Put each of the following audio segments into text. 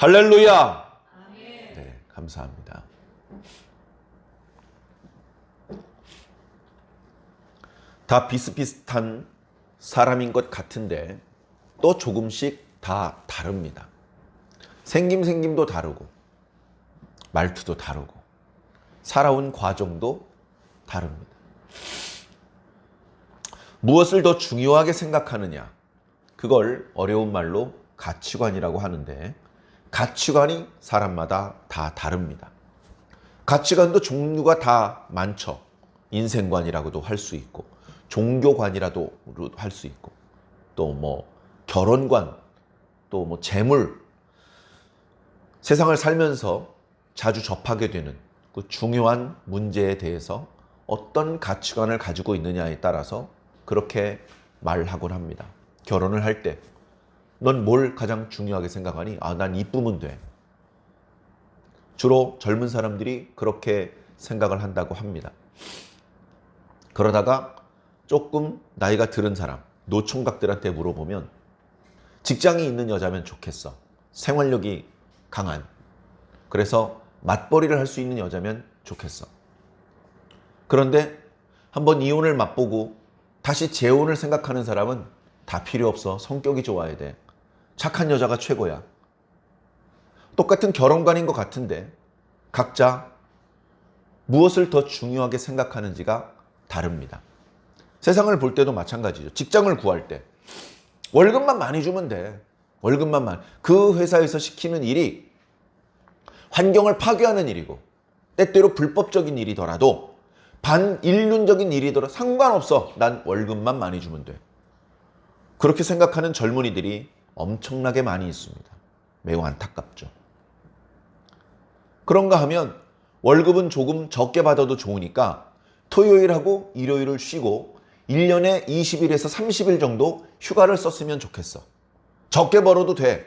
할렐루야. 네, 감사합니다. 다 비슷비슷한 사람인 것 같은데 또 조금씩 다 다릅니다. 생김도 다르고 말투도 다르고 살아온 과정도 다릅니다. 무엇을 더 중요하게 생각하느냐, 그걸 어려운 말로 가치관이라고 하는데, 가치관이 사람마다 다 다릅니다. 가치관도 종류가 다 많죠. 인생관이라고도 할 수 있고, 종교관이라도 할 수 있고, 또 뭐 결혼관, 또 뭐 재물, 세상을 살면서 자주 접하게 되는 그 중요한 문제에 대해서 어떤 가치관을 가지고 있느냐에 따라서 그렇게 말하곤 합니다. 결혼을 할 때 넌 뭘 가장 중요하게 생각하니? 난 이쁘면 돼. 주로 젊은 사람들이 그렇게 생각을 한다고 합니다. 그러다가 조금 나이가 들은 사람, 노총각들한테 물어보면 직장이 있는 여자면 좋겠어. 생활력이 강한. 그래서 맞벌이를 할 수 있는 여자면 좋겠어. 그런데 한번 이혼을 맛보고 다시 재혼을 생각하는 사람은 다 필요 없어. 성격이 좋아야 돼. 착한 여자가 최고야. 똑같은 결혼관인 것 같은데 각자 무엇을 더 중요하게 생각하는지가 다릅니다. 세상을 볼 때도 마찬가지죠. 직장을 구할 때 월급만 많이 주면 돼. 월급만 많이. 그 회사에서 시키는 일이 환경을 파괴하는 일이고 때때로 불법적인 일이더라도 반인륜적인 일이더라도 상관없어. 난 월급만 많이 주면 돼. 그렇게 생각하는 젊은이들이 엄청나게 많이 있습니다. 매우 안타깝죠. 그런가 하면 월급은 조금 적게 받아도 좋으니까 토요일하고 일요일을 쉬고 1년에 20일에서 30일 정도 휴가를 썼으면 좋겠어. 적게 벌어도 돼.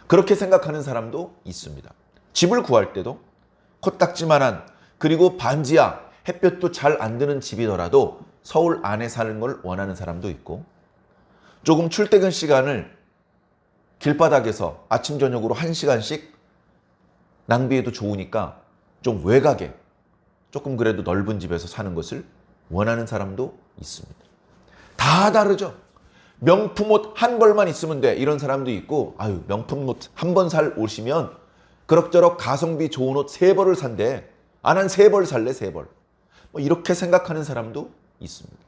그렇게 생각하는 사람도 있습니다. 집을 구할 때도 코딱지만한, 그리고 반지하, 햇볕도 잘 안 드는 집이더라도 서울 안에 사는 걸 원하는 사람도 있고, 조금 출퇴근 시간을 길바닥에서 아침 저녁으로 1시간씩 낭비해도 좋으니까 좀 외곽에 조금 그래도 넓은 집에서 사는 것을 원하는 사람도 있습니다. 다 다르죠. 명품 옷 한 벌만 있으면 돼. 이런 사람도 있고, 명품 옷 한 번 살 옷이면 그럭저럭 가성비 좋은 옷 3벌을 산대. 난 3벌 살래, 3벌. 뭐 이렇게 생각하는 사람도 있습니다.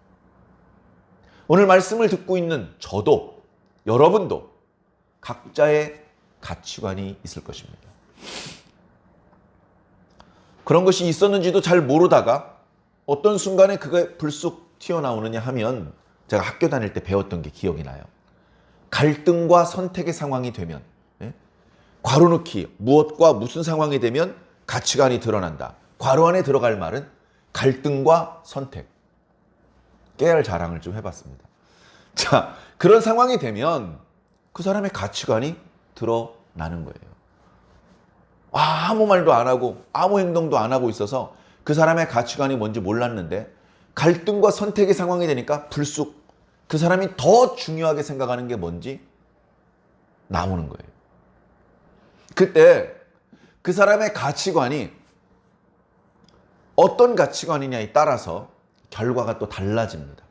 오늘 말씀을 듣고 있는 저도, 여러분도 각자의 가치관이 있을 것입니다. 그런 것이 있었는지도 잘 모르다가 어떤 순간에 그게 불쑥 튀어나오느냐 하면, 제가 학교 다닐 때 배웠던 게 기억이 나요. 갈등과 선택의 상황이 되면, 괄호 넣기, 무엇과 무슨 상황이 되면 가치관이 드러난다. 괄호 안에 들어갈 말은 갈등과 선택. 깨알 자랑을 좀 해봤습니다. 자, 그런 상황이 되면 그 사람의 가치관이 드러나는 거예요. 아무 말도 안 하고 아무 행동도 안 하고 있어서 그 사람의 가치관이 뭔지 몰랐는데 갈등과 선택의 상황이 되니까 불쑥 그 사람이 더 중요하게 생각하는 게 뭔지 나오는 거예요. 그때 그 사람의 가치관이 어떤 가치관이냐에 따라서 결과가 또 달라집니다.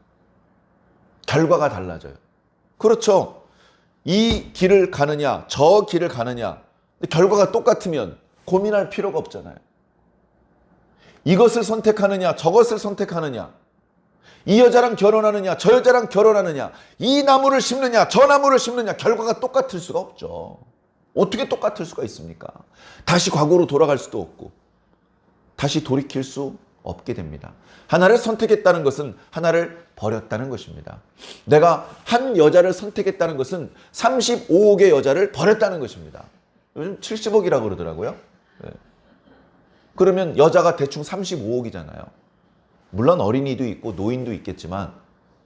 결과가 달라져요. 그렇죠. 이 길을 가느냐, 저 길을 가느냐, 결과가 똑같으면 고민할 필요가 없잖아요. 이것을 선택하느냐, 저것을 선택하느냐, 이 여자랑 결혼하느냐, 저 여자랑 결혼하느냐, 이 나무를 심느냐, 저 나무를 심느냐, 결과가 똑같을 수가 없죠. 어떻게 똑같을 수가 있습니까? 다시 과거로 돌아갈 수도 없고 다시 돌이킬 수 없게 됩니다. 하나를 선택했다는 것은 하나를 버렸다는 것입니다. 내가 한 여자를 선택했다는 것은 35억의 여자를 버렸다는 것입니다. 요즘 70억이라고 그러더라고요. 그러면 여자가 대충 35억이잖아요. 물론 어린이도 있고 노인도 있겠지만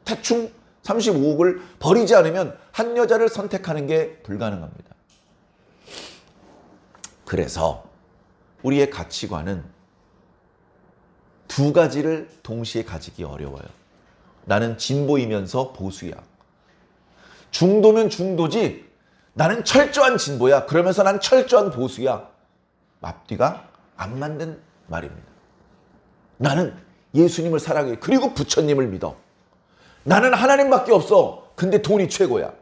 대충 35억을 버리지 않으면 한 여자를 선택하는 게 불가능합니다. 그래서 우리의 가치관은 두 가지를 동시에 가지기 어려워요. 나는 진보이면서 보수야. 중도면 중도지 나는 철저한 진보야. 그러면서 난 철저한 보수야. 앞뒤가 안 맞는 말입니다. 나는 예수님을 사랑해. 그리고 부처님을 믿어. 나는 하나님밖에 없어. 근데 돈이 최고야.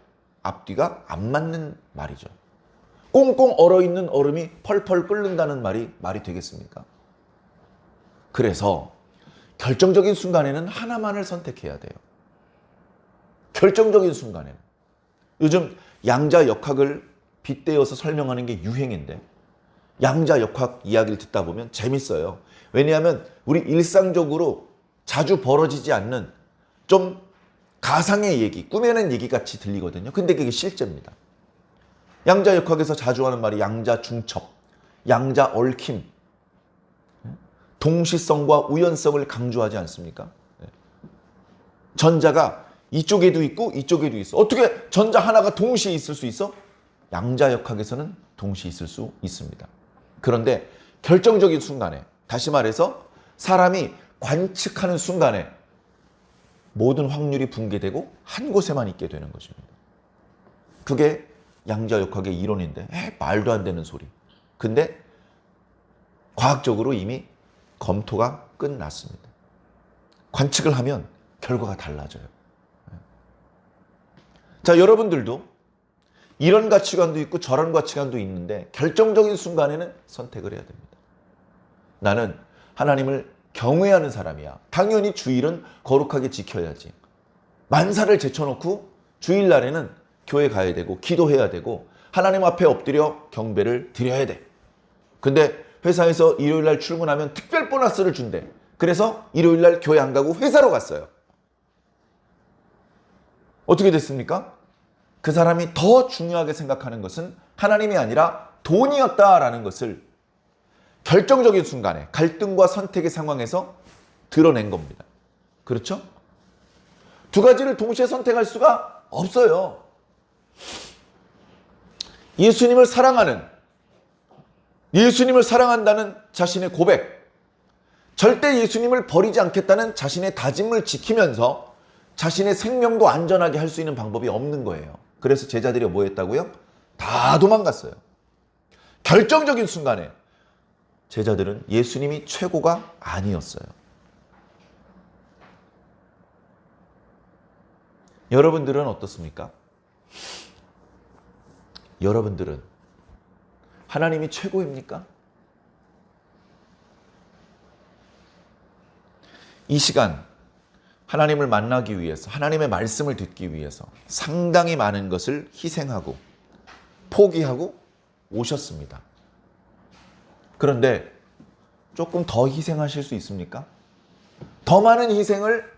앞뒤가 안 맞는 말이죠. 꽁꽁 얼어있는 얼음이 펄펄 끓는다는 말이 되겠습니까? 그래서 결정적인 순간에는 하나만을 선택해야 돼요. 결정적인 순간에는. 요즘 양자역학을 빗대어서 설명하는 게 유행인데 양자역학 이야기를 듣다 보면 재밌어요. 왜냐하면 우리 일상적으로 자주 벌어지지 않는 좀 가상의 얘기, 꾸며낸 얘기 같이 들리거든요. 근데 그게 실제입니다. 양자역학에서 자주 하는 말이 양자중첩, 양자얽힘, 동시성과 우연성을 강조하지 않습니까? 전자가 이쪽에도 있고 이쪽에도 있어. 어떻게 전자 하나가 동시에 있을 수 있어? 양자역학에서는 동시에 있을 수 있습니다. 그런데 결정적인 순간에, 다시 말해서 사람이 관측하는 순간에 모든 확률이 붕괴되고 한 곳에만 있게 되는 것입니다. 그게 양자역학의 이론인데 말도 안 되는 소리. 근데 과학적으로 이미 검토가 끝났습니다. 관측을 하면 결과가 달라져요. 자, 여러분들도 이런 가치관도 있고 저런 가치관도 있는데 결정적인 순간에는 선택을 해야 됩니다. 나는 하나님을 경외하는 사람이야. 당연히 주일은 거룩하게 지켜야지. 만사를 제쳐놓고 주일날에는 교회 가야 되고 기도해야 되고 하나님 앞에 엎드려 경배를 드려야 돼. 근데 회사에서 일요일날 출근하면 특별 보너스를 준대. 그래서 일요일날 교회 안 가고 회사로 갔어요. 어떻게 됐습니까? 그 사람이 더 중요하게 생각하는 것은 하나님이 아니라 돈이었다라는 것을 결정적인 순간에 갈등과 선택의 상황에서 드러낸 겁니다. 그렇죠? 두 가지를 동시에 선택할 수가 없어요. 예수님을 사랑한다는 자신의 고백, 절대 예수님을 버리지 않겠다는 자신의 다짐을 지키면서 자신의 생명도 안전하게 할 수 있는 방법이 없는 거예요. 그래서 제자들이 뭐 했다고요? 다 도망갔어요. 결정적인 순간에 제자들은 예수님이 최고가 아니었어요. 여러분들은 어떻습니까? 여러분들은 하나님이 최고입니까? 이 시간 하나님을 만나기 위해서, 하나님의 말씀을 듣기 위해서 상당히 많은 것을 희생하고 포기하고 오셨습니다. 그런데 조금 더 희생하실 수 있습니까? 더 많은 희생을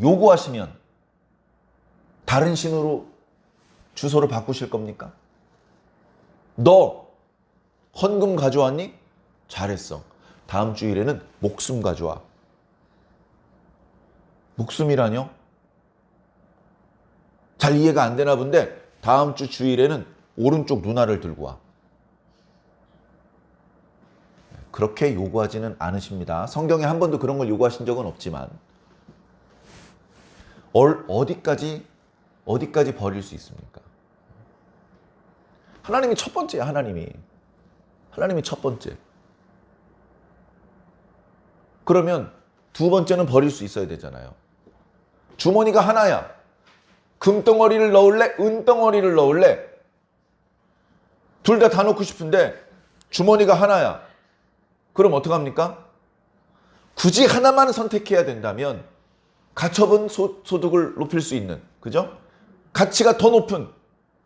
요구하시면 다른 신으로 주소를 바꾸실 겁니까? 너 헌금 가져왔니? 잘했어. 다음 주일에는 목숨 가져와. 목숨이라뇨? 잘 이해가 안 되나 본데 다음 주 주일에는 오른쪽 누나를 들고 와. 그렇게 요구하지는 않으십니다. 성경에 한 번도 그런 걸 요구하신 적은 없지만 어디까지 버릴 수 있습니까? 하나님이 첫 번째야. 하나님이 첫 번째. 그러면 두 번째는 버릴 수 있어야 되잖아요. 주머니가 하나야. 금덩어리를 넣을래? 은덩어리를 넣을래? 둘 다 놓고 싶은데 주머니가 하나야. 그럼 어떡합니까? 굳이 하나만 선택해야 된다면 가처분 소득을 높일 수 있는, 그죠? 가치가 더 높은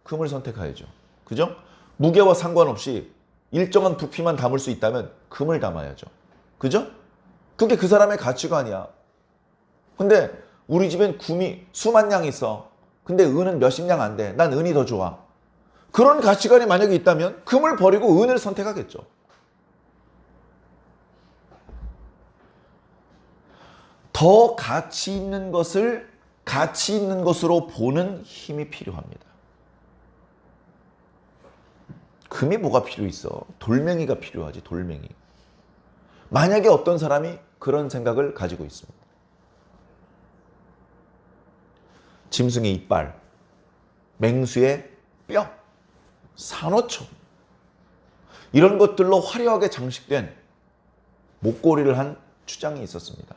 금을 선택해야죠. 그죠? 무게와 상관없이 일정한 부피만 담을 수 있다면 금을 담아야죠. 그죠? 그게 그 사람의 가치관이야. 근데 우리 집엔 금이 수만 냥 있어. 근데 은은 몇십 냥 안 돼. 난 은이 더 좋아. 그런 가치관이 만약에 있다면 금을 버리고 은을 선택하겠죠. 더 가치 있는 것을 가치 있는 것으로 보는 힘이 필요합니다. 금이 뭐가 필요 있어? 돌멩이가 필요하지, 돌멩이. 만약에 어떤 사람이 그런 생각을 가지고 있습니다. 짐승의 이빨, 맹수의 뼈, 산호초 이런 것들로 화려하게 장식된 목걸이를 한 추장이 있었습니다.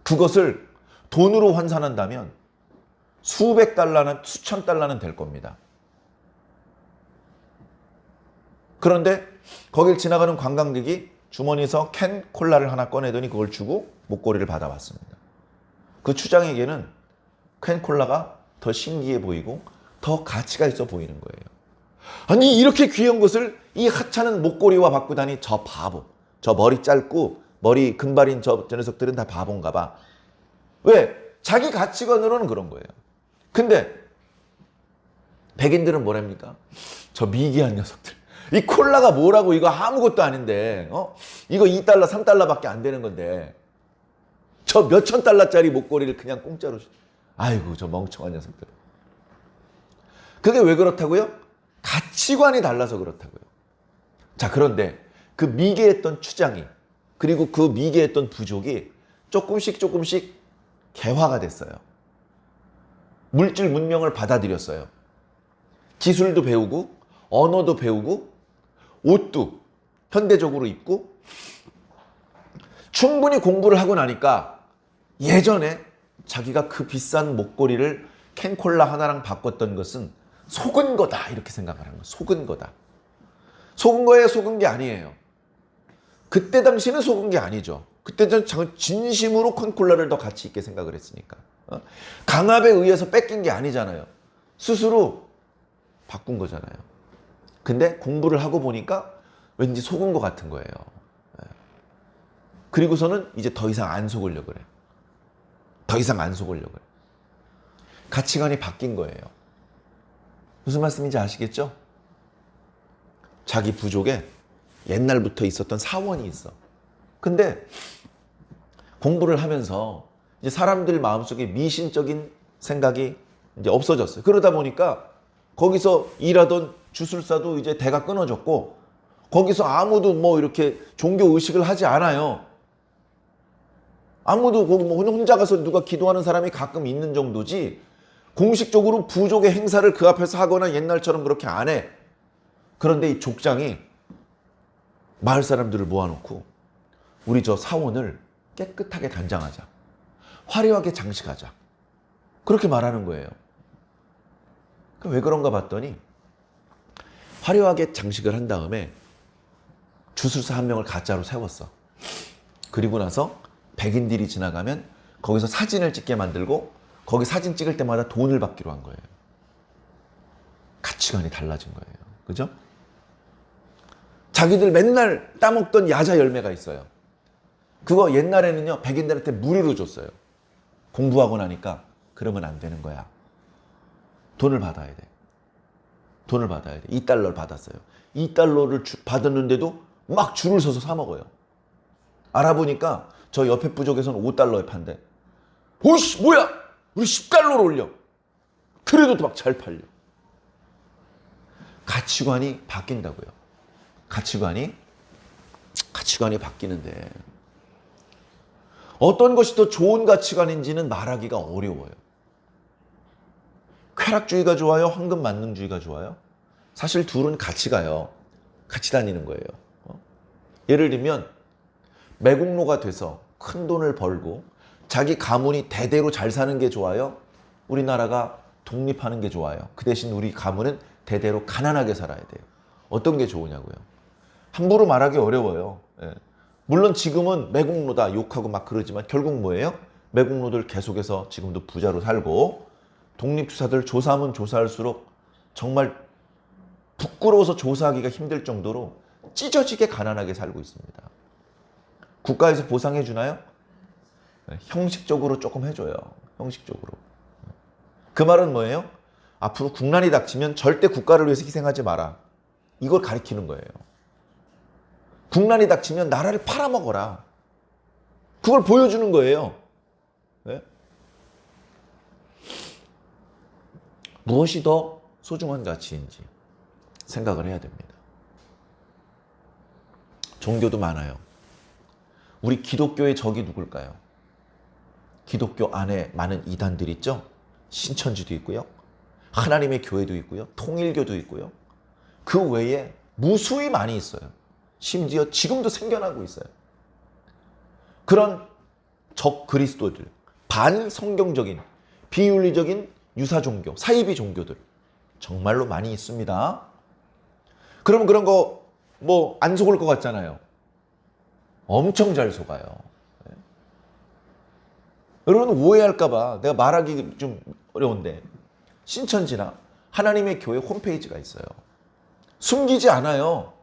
그것을 돈으로 환산한다면 수백 달러나 수천 달러는 될 겁니다. 그런데 거길 지나가는 관광객이 주머니에서 캔 콜라를 하나 꺼내더니 그걸 주고 목걸이를 받아왔습니다. 그 추장에게는 캔 콜라가 더 신기해 보이고 더 가치가 있어 보이는 거예요. 아니 이렇게 귀한 것을 이 하찮은 목걸이와 바꾸다니 저 바보, 저 머리 짧고 머리 금발인 저 녀석들은 다 바본가 봐. 왜? 자기 가치관으로는 그런 거예요. 근데 백인들은 뭐랍니까? 저 미개한 녀석들. 이 콜라가 뭐라고 이거 아무것도 아닌데 이거 2달러 3달러밖에 안 되는 건데 저 몇천 달러짜리 목걸이를 그냥 공짜로 아이고 저 멍청한 녀석들. 그게 왜 그렇다고요? 가치관이 달라서 그렇다고요. 자, 그런데 그 미개했던 추장이 그리고 그 미개했던 부족이 조금씩 개화가 됐어요. 물질 문명을 받아들였어요. 기술도 배우고 언어도 배우고 옷도 현대적으로 입고 충분히 공부를 하고 나니까 예전에 자기가 그 비싼 목걸이를 캔콜라 하나랑 바꿨던 것은 속은 거다 이렇게 생각을 하는 거예요. 속은 거다. 속은 거예요? 속은 게 아니에요. 그때 당시는 속은 게 아니죠. 그때는 진심으로 캔콜라를 더 가치 있게 생각을 했으니까. 강압에 의해서 뺏긴 게 아니잖아요. 스스로 바꾼 거잖아요. 근데 공부를 하고 보니까 왠지 속은 것 같은 거예요. 그리고서는 이제 더 이상 안 속으려고 그래요. 더 이상 안 속으려고 그래요. 가치관이 바뀐 거예요. 무슨 말씀인지 아시겠죠? 자기 부족에 옛날부터 있었던 사원이 있어. 근데 공부를 하면서 이제 사람들 마음속에 미신적인 생각이 이제 없어졌어요. 그러다 보니까 거기서 일하던 주술사도 이제 대가 끊어졌고 거기서 아무도 뭐 이렇게 종교 의식을 하지 않아요. 아무도 거기 뭐 혼자 가서 누가 기도하는 사람이 가끔 있는 정도지 공식적으로 부족의 행사를 그 앞에서 하거나 옛날처럼 그렇게 안 해. 그런데 이 족장이 마을 사람들을 모아놓고 우리 저 사원을 깨끗하게 단장하자. 화려하게 장식하자. 그렇게 말하는 거예요. 왜 그런가 봤더니 화려하게 장식을 한 다음에 주술사 한 명을 가짜로 세웠어. 그리고 나서 백인들이 지나가면 거기서 사진을 찍게 만들고 거기 사진 찍을 때마다 돈을 받기로 한 거예요. 가치관이 달라진 거예요. 그죠? 자기들 맨날 따먹던 야자 열매가 있어요. 그거 옛날에는요 백인들한테 무료로 줬어요. 공부하고 나니까 그러면 안 되는 거야. 돈을 받아야 돼. 돈을 받아야 돼. 2달러를 받았어요. 2달러를 받았는데도 막 줄을 서서 사 먹어요. 알아보니까 저 옆에 부족에서는 5달러에 판대. 오이씨 뭐야? 우리 10달러로 올려. 그래도 막 잘 팔려. 가치관이 바뀐다고요. 가치관이 바뀌는데 어떤 것이 더 좋은 가치관인지는 말하기가 어려워요. 쾌락주의가 좋아요? 황금만능주의가 좋아요? 사실 둘은 같이 가요. 같이 다니는 거예요. 예를 들면 매국노가 돼서 큰 돈을 벌고 자기 가문이 대대로 잘 사는 게 좋아요? 우리나라가 독립하는 게 좋아요? 그 대신 우리 가문은 대대로 가난하게 살아야 돼요. 어떤 게 좋으냐고요. 함부로 말하기 어려워요. 예. 물론 지금은 매국노다 욕하고 막 그러지만 결국 뭐예요? 매국노들 계속해서 지금도 부자로 살고 독립투사들 조사하면 조사할수록 정말 부끄러워서 조사하기가 힘들 정도로 찢어지게 가난하게 살고 있습니다. 국가에서 보상해 주나요? 네, 형식적으로 조금 해줘요. 형식적으로. 그 말은 뭐예요? 앞으로 국난이 닥치면 절대 국가를 위해서 희생하지 마라. 이걸 가리키는 거예요. 국난이 닥치면 나라를 팔아먹어라. 그걸 보여주는 거예요. 네? 무엇이 더 소중한 가치인지 생각을 해야 됩니다. 종교도 많아요. 우리 기독교의 적이 누굴까요? 기독교 안에 많은 이단들 있죠? 신천지도 있고요. 하나님의 교회도 있고요. 통일교도 있고요. 그 외에 무수히 많이 있어요. 심지어 지금도 생겨나고 있어요. 그런 적 그리스도들, 반성경적인, 비윤리적인 유사 종교, 사이비 종교들 정말로 많이 있습니다. 그러면 그런 거 뭐 안 속을 것 같잖아요. 엄청 잘 속아요. 네. 여러분 오해할까봐 내가 말하기 좀 어려운데 신천지나 하나님의 교회 홈페이지가 있어요. 숨기지 않아요.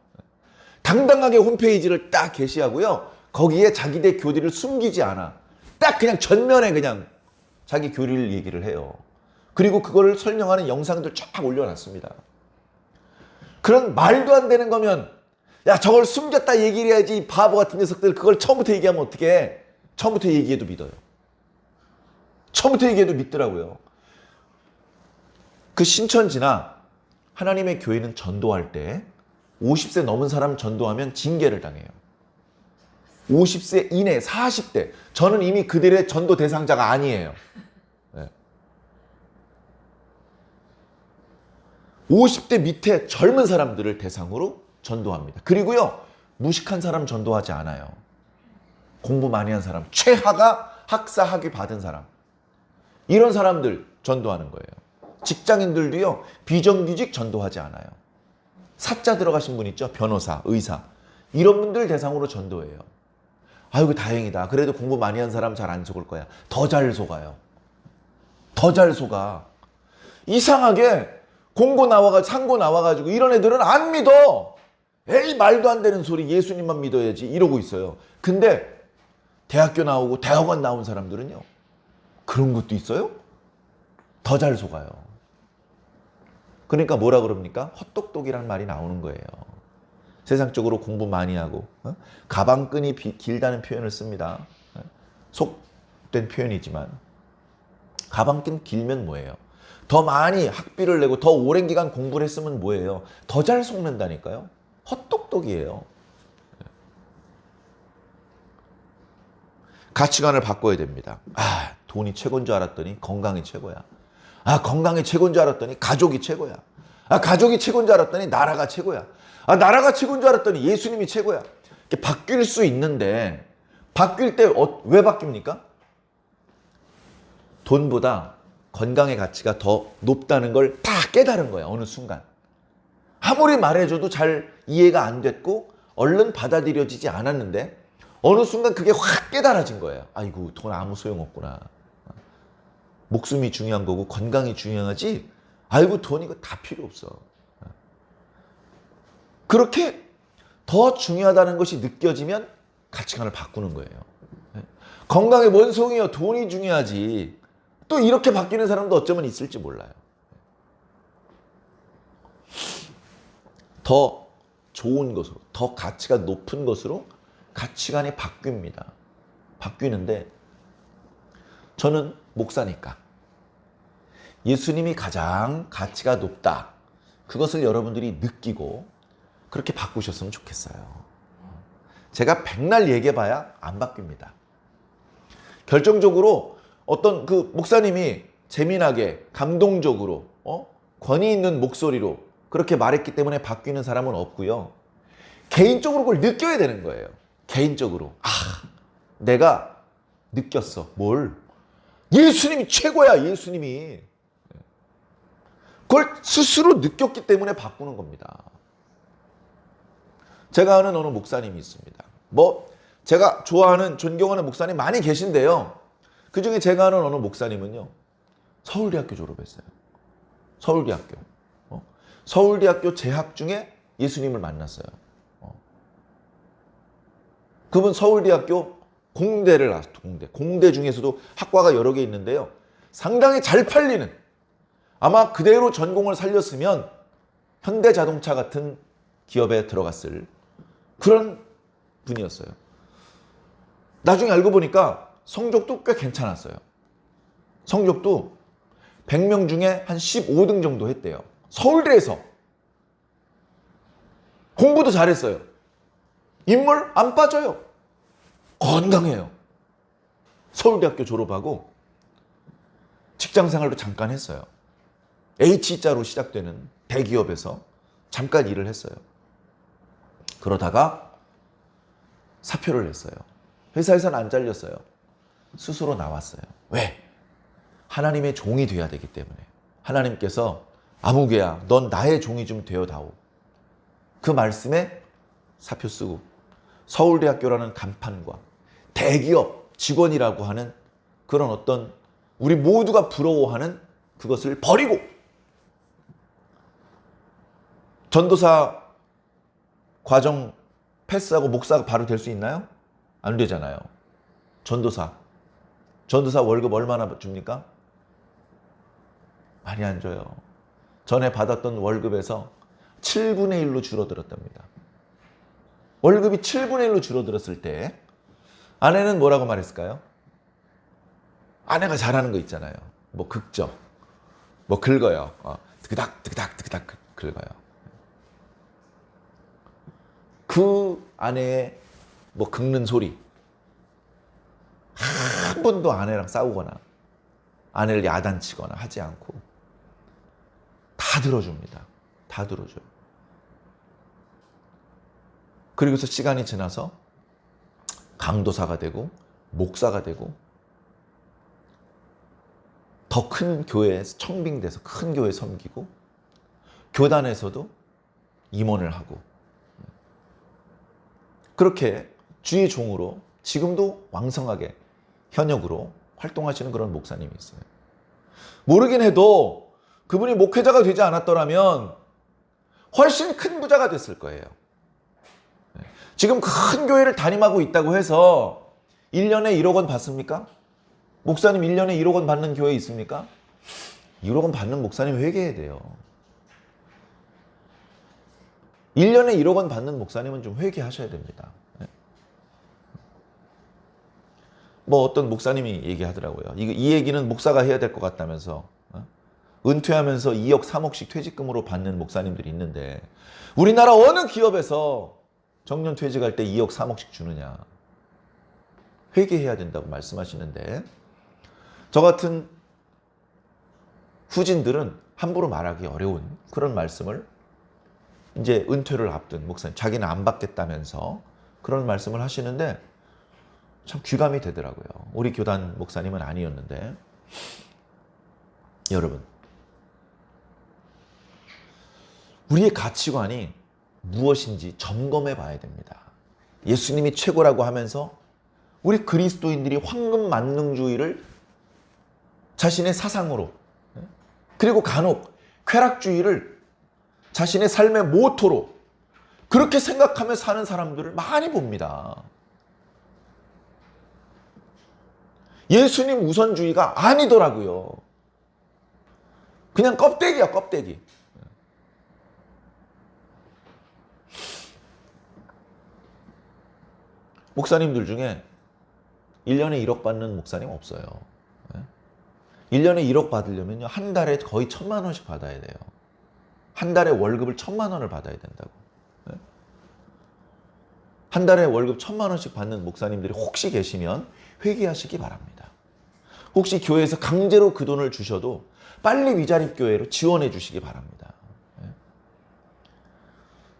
당당하게 홈페이지를 딱 게시하고요. 거기에 자기네 교리를 숨기지 않아. 딱 그냥 전면에 그냥 자기 교리를 얘기를 해요. 그리고 그거를 설명하는 영상들 쫙 올려놨습니다. 그런 말도 안 되는 거면 야 저걸 숨겼다 얘기를 해야지 바보 같은 녀석들 그걸 처음부터 얘기하면 어떡해. 처음부터 얘기해도 믿어요. 처음부터 얘기해도 믿더라고요. 그 신천지나 하나님의 교회는 전도할 때 50세 넘은 사람 전도하면 징계를 당해요. 50세 이내 40대 저는 이미 그들의 전도 대상자가 아니에요. 네. 50대 밑에 젊은 사람들을 대상으로 전도합니다. 그리고요 무식한 사람 전도하지 않아요. 공부 많이 한 사람, 최하가 학사 학위 받은 사람 이런 사람들 전도하는 거예요. 직장인들도요 비정규직 전도하지 않아요. 사자 들어가신 분 있죠? 변호사, 의사 이런 분들 대상으로 전도해요. 아이고 다행이다. 그래도 공부 많이 한 사람 잘 안 속을 거야. 더 잘 속아요. 더 잘 속아. 이상하게 공고 나와가지고 상고 나와가지고 이런 애들은 안 믿어. 에이 말도 안 되는 소리 예수님만 믿어야지 이러고 있어요. 근데 대학교 나오고 대학원 나온 사람들은요 그런 것도 있어요? 더 잘 속아요. 그러니까 뭐라 그럽니까? 헛똑똑이란 말이 나오는 거예요. 세상적으로 공부 많이 하고 가방끈이 길다는 표현을 씁니다. 속된 표현이지만 가방끈 길면 뭐예요? 더 많이 학비를 내고 더 오랜 기간 공부를 했으면 뭐예요? 더 잘 속는다니까요. 헛똑똑이에요. 가치관을 바꿔야 됩니다. 아, 돈이 최고인 줄 알았더니 건강이 최고야. 아, 건강이 최고인 줄 알았더니 가족이 최고야. 아, 가족이 최고인 줄 알았더니 나라가 최고야. 아, 나라가 최고인 줄 알았더니 예수님이 최고야. 이렇게 바뀔 수 있는데 바뀔 때 왜 바뀝니까? 돈보다 건강의 가치가 더 높다는 걸 다 깨달은 거야. 어느 순간. 아무리 말해줘도 잘 이해가 안 됐고 얼른 받아들여지지 않았는데 어느 순간 그게 확 깨달아진 거예요. 아이고 돈 아무 소용없구나. 목숨이 중요한 거고 건강이 중요하지. 아이고 돈 이거 다 필요 없어. 그렇게 더 중요하다는 것이 느껴지면 가치관을 바꾸는 거예요. 건강에 뭔 소용이요. 돈이 중요하지. 또 이렇게 바뀌는 사람도 어쩌면 있을지 몰라요. 더 좋은 것으로, 더 가치가 높은 것으로 가치관이 바뀝니다. 바뀌는데 저는 목사니까 예수님이 가장 가치가 높다. 그것을 여러분들이 느끼고 그렇게 바꾸셨으면 좋겠어요. 제가 백날 얘기해봐야 안 바뀝니다. 결정적으로 어떤 그 목사님이 재미나게 감동적으로 권위 있는 목소리로 그렇게 말했기 때문에 바뀌는 사람은 없고요. 개인적으로 그걸 느껴야 되는 거예요. 개인적으로. 아, 내가 느꼈어. 뭘? 예수님이 최고야. 예수님이. 그걸 스스로 느꼈기 때문에 바꾸는 겁니다. 제가 아는 어느 목사님이 있습니다. 제가 좋아하는 존경하는 목사님 많이 계신데요. 그중에 제가 아는 어느 목사님은요. 서울대학교 졸업했어요. 서울대학교. 서울대학교 재학 중에 예수님을 만났어요. 그분 서울대학교 공대를 나왔어요. 공대 중에서도 학과가 여러 개 있는데요. 상당히 잘 팔리는, 아마 그대로 전공을 살렸으면 현대자동차 같은 기업에 들어갔을 그런 분이었어요. 나중에 알고 보니까 성적도 꽤 괜찮았어요. 성적도 100명 중에 한 15등 정도 했대요. 서울대에서. 공부도 잘했어요. 인물 안 빠져요. 건강해요. 서울대학교 졸업하고 직장생활도 잠깐 했어요. H자로 시작되는 대기업에서 잠깐 일을 했어요. 그러다가 사표를 냈어요. 회사에서는 안 잘렸어요. 스스로 나왔어요. 왜? 하나님의 종이 돼야 되기 때문에. 하나님께서 아무개야 넌 나의 종이 좀 되어다오. 그 말씀에 사표 쓰고 서울대학교라는 간판과 대기업 직원이라고 하는 그런 어떤 우리 모두가 부러워하는 그것을 버리고 전도사 과정 패스하고 목사가 바로 될 수 있나요? 안 되잖아요. 전도사 월급 얼마나 줍니까? 많이 안 줘요. 전에 받았던 월급에서 7분의 1로 줄어들었답니다. 월급이 7분의 1로 줄어들었을 때 아내는 뭐라고 말했을까요? 아내가 잘하는 거 있잖아요. 뭐 긁죠. 뭐 긁어요. 드그닥 긁어요. 그 아내의 뭐 긁는 소리 한 번도 아내랑 싸우거나 아내를 야단치거나 하지 않고 다 들어줍니다. 다 들어줘요. 그리고서 시간이 지나서 강도사가 되고 목사가 되고 더 큰 교회에 청빙돼서 큰 교회 섬기고 교단에서도 임원을 하고 그렇게 주의 종으로 지금도 왕성하게 현역으로 활동하시는 그런 목사님이 있어요. 모르긴 해도 그분이 목회자가 되지 않았더라면 훨씬 큰 부자가 됐을 거예요. 지금 큰 교회를 담임하고 있다고 해서 1년에 1억 원 받습니까? 목사님 1년에 1억 원 받는 교회 있습니까? 1억 원 받는 목사님 회개해야 돼요. 1년에 1억 원 받는 목사님은 좀 회개하셔야 됩니다. 뭐 어떤 목사님이 얘기하더라고요. 이 얘기는 목사가 해야 될 것 같다면서 은퇴하면서 2억 3억씩 퇴직금으로 받는 목사님들이 있는데 우리나라 어느 기업에서 정년 퇴직할 때 2억 3억씩 주느냐. 회개해야 된다고 말씀하시는데 저 같은 후진들은 함부로 말하기 어려운 그런 말씀을 이제 은퇴를 앞둔 목사님, 자기는 안 받겠다면서 그런 말씀을 하시는데 참 귀감이 되더라고요. 우리 교단 목사님은 아니었는데. 여러분, 우리의 가치관이 무엇인지 점검해 봐야 됩니다. 예수님이 최고라고 하면서 우리 그리스도인들이 황금 만능주의를 자신의 사상으로 그리고 간혹 쾌락주의를 자신의 삶의 모토로 그렇게 생각하며 사는 사람들을 많이 봅니다. 예수님 우선주의가 아니더라고요. 그냥 껍데기야, 껍데기. 목사님들 중에 1년에 1억 받는 목사님 없어요. 1년에 1억 받으려면 한 달에 거의 1,000만 원씩 받아야 돼요. 한 달에 월급을 1,000만 원을 받아야 된다고. 한 달에 월급 1,000만 원씩 받는 목사님들이 혹시 계시면 회개하시기 바랍니다. 혹시 교회에서 강제로 그 돈을 주셔도 빨리 위자립교회로 지원해 주시기 바랍니다.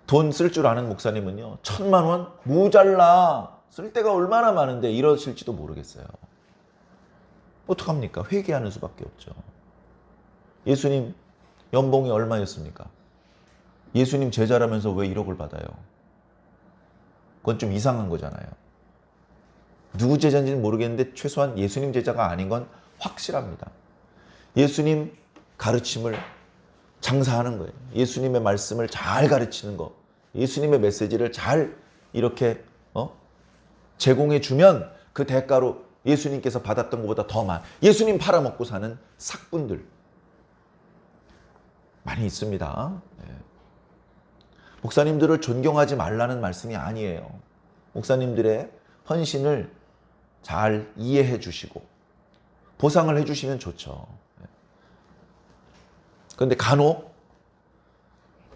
돈 쓸 줄 아는 목사님은요, 1,000만 원 모자라, 쓸 데가 얼마나 많은데 이러실지도 모르겠어요. 어떡합니까? 회개하는 수밖에 없죠. 예수님 연봉이 얼마였습니까? 예수님 제자라면서 왜 1억을 받아요? 그건 좀 이상한 거잖아요. 누구 제자인지는 모르겠는데 최소한 예수님 제자가 아닌 건 확실합니다. 예수님 가르침을 장사하는 거예요. 예수님의 말씀을 잘 가르치는 거, 예수님의 메시지를 잘 이렇게 제공해 주면 그 대가로 예수님께서 받았던 것보다 더 많은, 예수님 팔아먹고 사는 삭분들 많이 있습니다. 목사님들을 존경하지 말라는 말씀이 아니에요. 목사님들의 헌신을 잘 이해해 주시고 보상을 해 주시면 좋죠. 그런데 간혹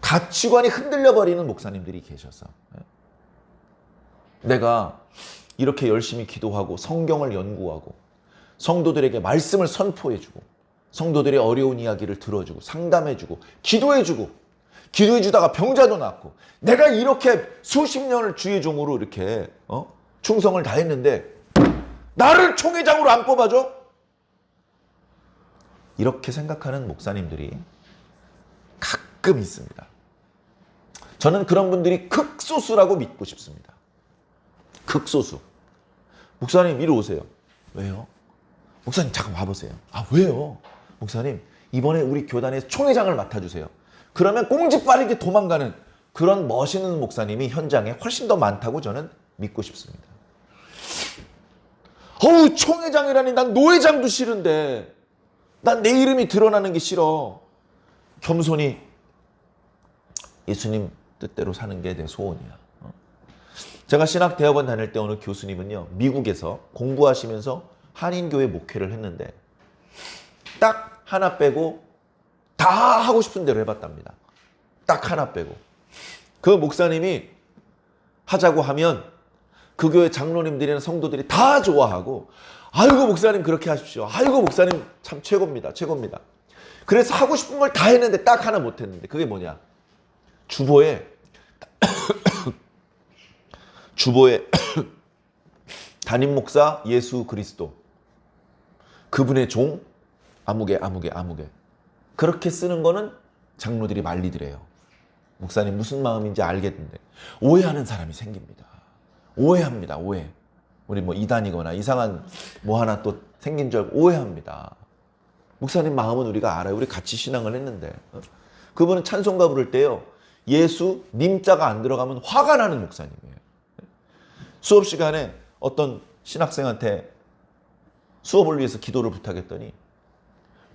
가치관이 흔들려 버리는 목사님들이 계셔서 내가 이렇게 열심히 기도하고 성경을 연구하고 성도들에게 말씀을 선포해 주고 성도들의 어려운 이야기를 들어주고 상담해주고 기도해주고 기도해주다가 병자도 낫고 내가 이렇게 수십 년을 주의 종으로 이렇게 충성을 다했는데 나를 총회장으로 안 뽑아줘? 이렇게 생각하는 목사님들이 가끔 있습니다. 저는 그런 분들이 극소수라고 믿고 싶습니다. 극소수. 목사님 이리 오세요. 왜요? 목사님 잠깐 와보세요. 아 왜요? 목사님 이번에 우리 교단에서 총회장을 맡아주세요. 그러면 꽁지 빠르게 도망가는 그런 멋있는 목사님이 현장에 훨씬 더 많다고 저는 믿고 싶습니다. 어우 총회장이라니 난 노회장도 싫은데 난 내 이름이 드러나는 게 싫어. 겸손히 예수님 뜻대로 사는 게 내 소원이야. 제가 신학대학원 다닐 때 어느 교수님은요 미국에서 공부하시면서 한인교회 목회를 했는데 딱 하나 빼고 다 하고 싶은 대로 해봤답니다. 딱 하나 빼고. 그 목사님이 하자고 하면 그 교회 장로님들이나 성도들이 다 좋아하고 아이고 목사님 그렇게 하십시오. 아이고 목사님 참 최고입니다. 최고입니다. 그래서 하고 싶은 걸 다 했는데 딱 하나 못했는데 그게 뭐냐. 주보에 담임 목사 예수 그리스도 그분의 종 아무개 그렇게 쓰는 거는 장로들이 말리더래요. 목사님 무슨 마음인지 알겠는데 오해하는 사람이 생깁니다. 오해합니다. 오해. 우리 뭐 이단이거나 이상한 뭐 하나 또 생긴 줄 알고 오해합니다. 목사님 마음은 우리가 알아요. 우리 같이 신앙을 했는데 그분은 찬송가 부를 때요 예수 님자가 안 들어가면 화가 나는 목사님이에요. 수업 시간에 어떤 신학생한테 수업을 위해서 기도를 부탁했더니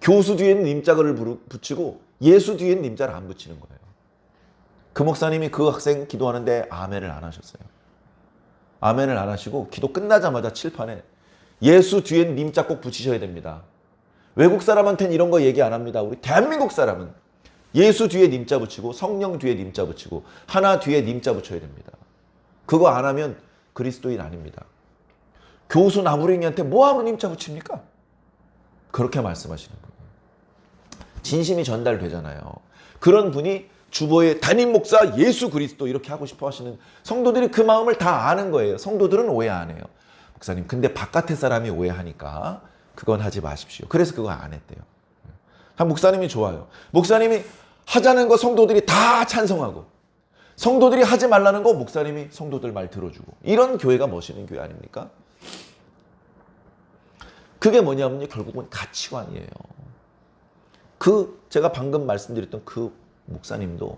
교수 뒤에는 님자를 붙이고 예수 뒤에는 님자를 안 붙이는 거예요. 그 목사님이 그 학생 기도하는데 아멘을 안 하셨어요. 아멘을 안 하시고 기도 끝나자마자 칠판에 예수 뒤에는 님자 꼭 붙이셔야 됩니다. 외국 사람한테는 이런 거 얘기 안 합니다. 우리 대한민국 사람은 예수 뒤에 님자 붙이고 성령 뒤에 님자 붙이고 하나 뒤에 님자 붙여야 됩니다. 그거 안 하면 그리스도인 아닙니다. 교수 나무랭이한테 뭐하러 님자 붙입니까? 그렇게 말씀하시는 거예요. 진심이 전달되잖아요. 그런 분이 주보에 담임 목사 예수 그리스도 이렇게 하고 싶어 하시는 성도들이 그 마음을 다 아는 거예요. 성도들은 오해 안 해요. 목사님 근데 바깥의 사람이 오해하니까 그건 하지 마십시오. 그래서 그거 안 했대요. 목사님이 좋아요. 목사님이 하자는 거 성도들이 다 찬성하고 성도들이 하지 말라는 거 목사님이 성도들 말 들어주고 이런 교회가 멋있는 교회 아닙니까? 그게 뭐냐면요 결국은 가치관이에요. 제가 방금 말씀드렸던 그 목사님도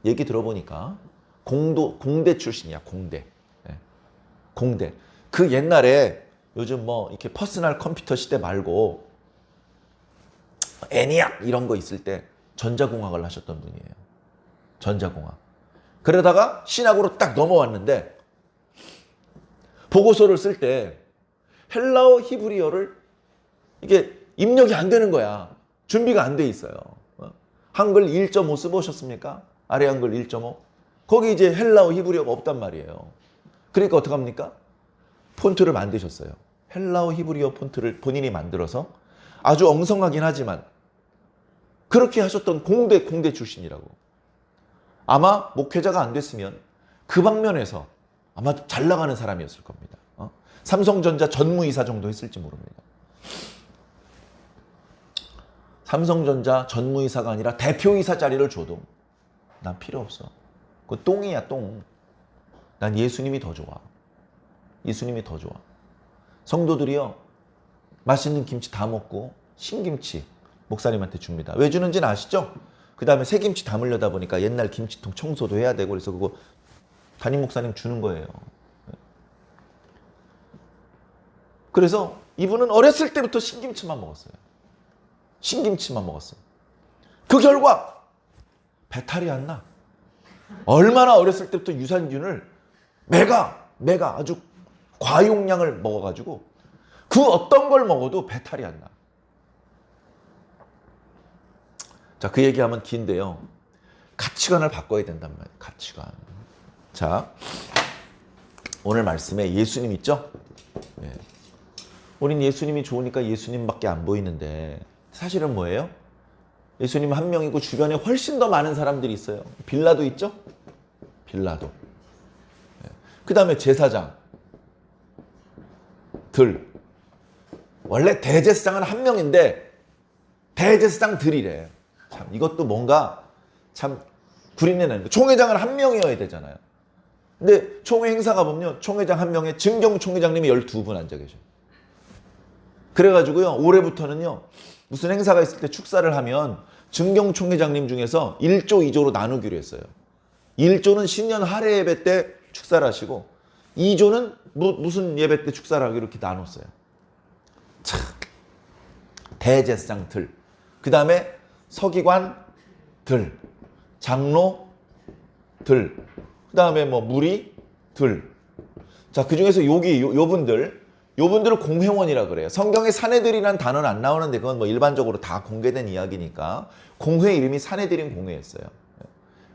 얘기 들어보니까 공대 출신이야. 공대. 공대. 그 옛날에 요즘 뭐 이렇게 퍼스널 컴퓨터 시대 말고 애니악 이런 거 있을 때 전자공학을 하셨던 분이에요. 전자공학. 그러다가 신학으로 딱 넘어왔는데 보고서를 쓸 때 헬라어 히브리어를 이게 입력이 안 되는 거야. 준비가 안 돼 있어요. 한글 1.5 써보셨습니까? 아래 한글 1.5. 거기 이제 헬라어 히브리어가 없단 말이에요. 그러니까 어떡합니까? 폰트를 만드셨어요. 헬라어 히브리어 폰트를 본인이 만들어서 아주 엉성하긴 하지만 그렇게 하셨던 공대 출신이라고. 아마 목회자가 안 됐으면 그 방면에서 아마 잘 나가는 사람이었을 겁니다. 삼성전자 전무이사 정도 했을지 모릅니다. 삼성전자 전무이사가 아니라 대표이사 자리를 줘도 난 필요 없어. 그거 똥이야 똥. 난 예수님이 더 좋아. 예수님이 더 좋아. 성도들이요 맛있는 김치 다 먹고 신김치 목사님한테 줍니다. 왜 주는지는 아시죠? 그 다음에 새김치 담으려다 보니까 옛날 김치통 청소도 해야 되고 그래서 그거 담임 목사님 주는 거예요. 그래서 이분은 어렸을 때부터 신김치만 먹었어요. 신김치만 먹었어요. 그 결과 배탈이 안 나. 얼마나 어렸을 때부터 유산균을 메가 아주 과용량을 먹어가지고 그 어떤 걸 먹어도 배탈이 안 나. 자, 그 얘기하면 긴데요. 가치관을 바꿔야 된단 말이에요. 가치관. 자, 오늘 말씀에 예수님 있죠? 네. 우린 예수님이 좋으니까 예수님밖에 안 보이는데 사실은 뭐예요? 예수님 한 명이고 주변에 훨씬 더 많은 사람들이 있어요. 빌라도 있죠? 빌라도. 그 다음에 제사장 들. 원래 대제사장은 한 명인데 대제사장들이래. 참 이것도 뭔가 참 구린내 나는 거. 총회장은 한 명이어야 되잖아요. 근데 총회 행사가 보면 총회장 한 명에 증경 총회장님이 12분 앉아 계셔요. 그래가지고요, 올해부터는요, 무슨 행사가 있을 때 축사를 하면 증경 총회장님 중에서 1조, 2조로 나누기로 했어요. 1조는 신년 할애 예배 때 축사를 하시고 2조는 무슨 예배 때 축사를 하기로 이렇게 나눴어요. 참, 대제사장들, 그 다음에 서기관들, 장로들, 그 다음에 뭐 무리들. 자, 그 중에서 요분들을 공회원이라 그래요. 성경에 사내들이란 단어는 안 나오는데 그건 뭐 일반적으로 다 공개된 이야기니까 공회 이름이 사내들인 공회였어요.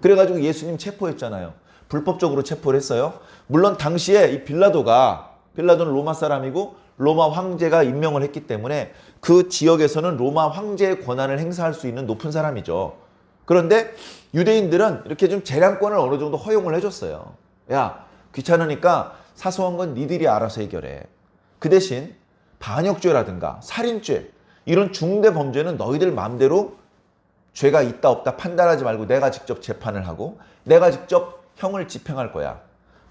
그래가지고 예수님 체포했잖아요. 불법적으로 체포를 했어요. 물론 당시에 이 빌라도는 로마 사람이고 로마 황제가 임명을 했기 때문에 그 지역에서는 로마 황제의 권한을 행사할 수 있는 높은 사람이죠. 그런데 유대인들은 이렇게 좀 재량권을 어느 정도 허용을 해줬어요. 야, 귀찮으니까 사소한 건 니들이 알아서 해결해. 그 대신 반역죄라든가 살인죄, 이런 중대 범죄는 너희들 마음대로 죄가 있다 없다 판단하지 말고 내가 직접 재판을 하고 내가 직접 형을 집행할 거야.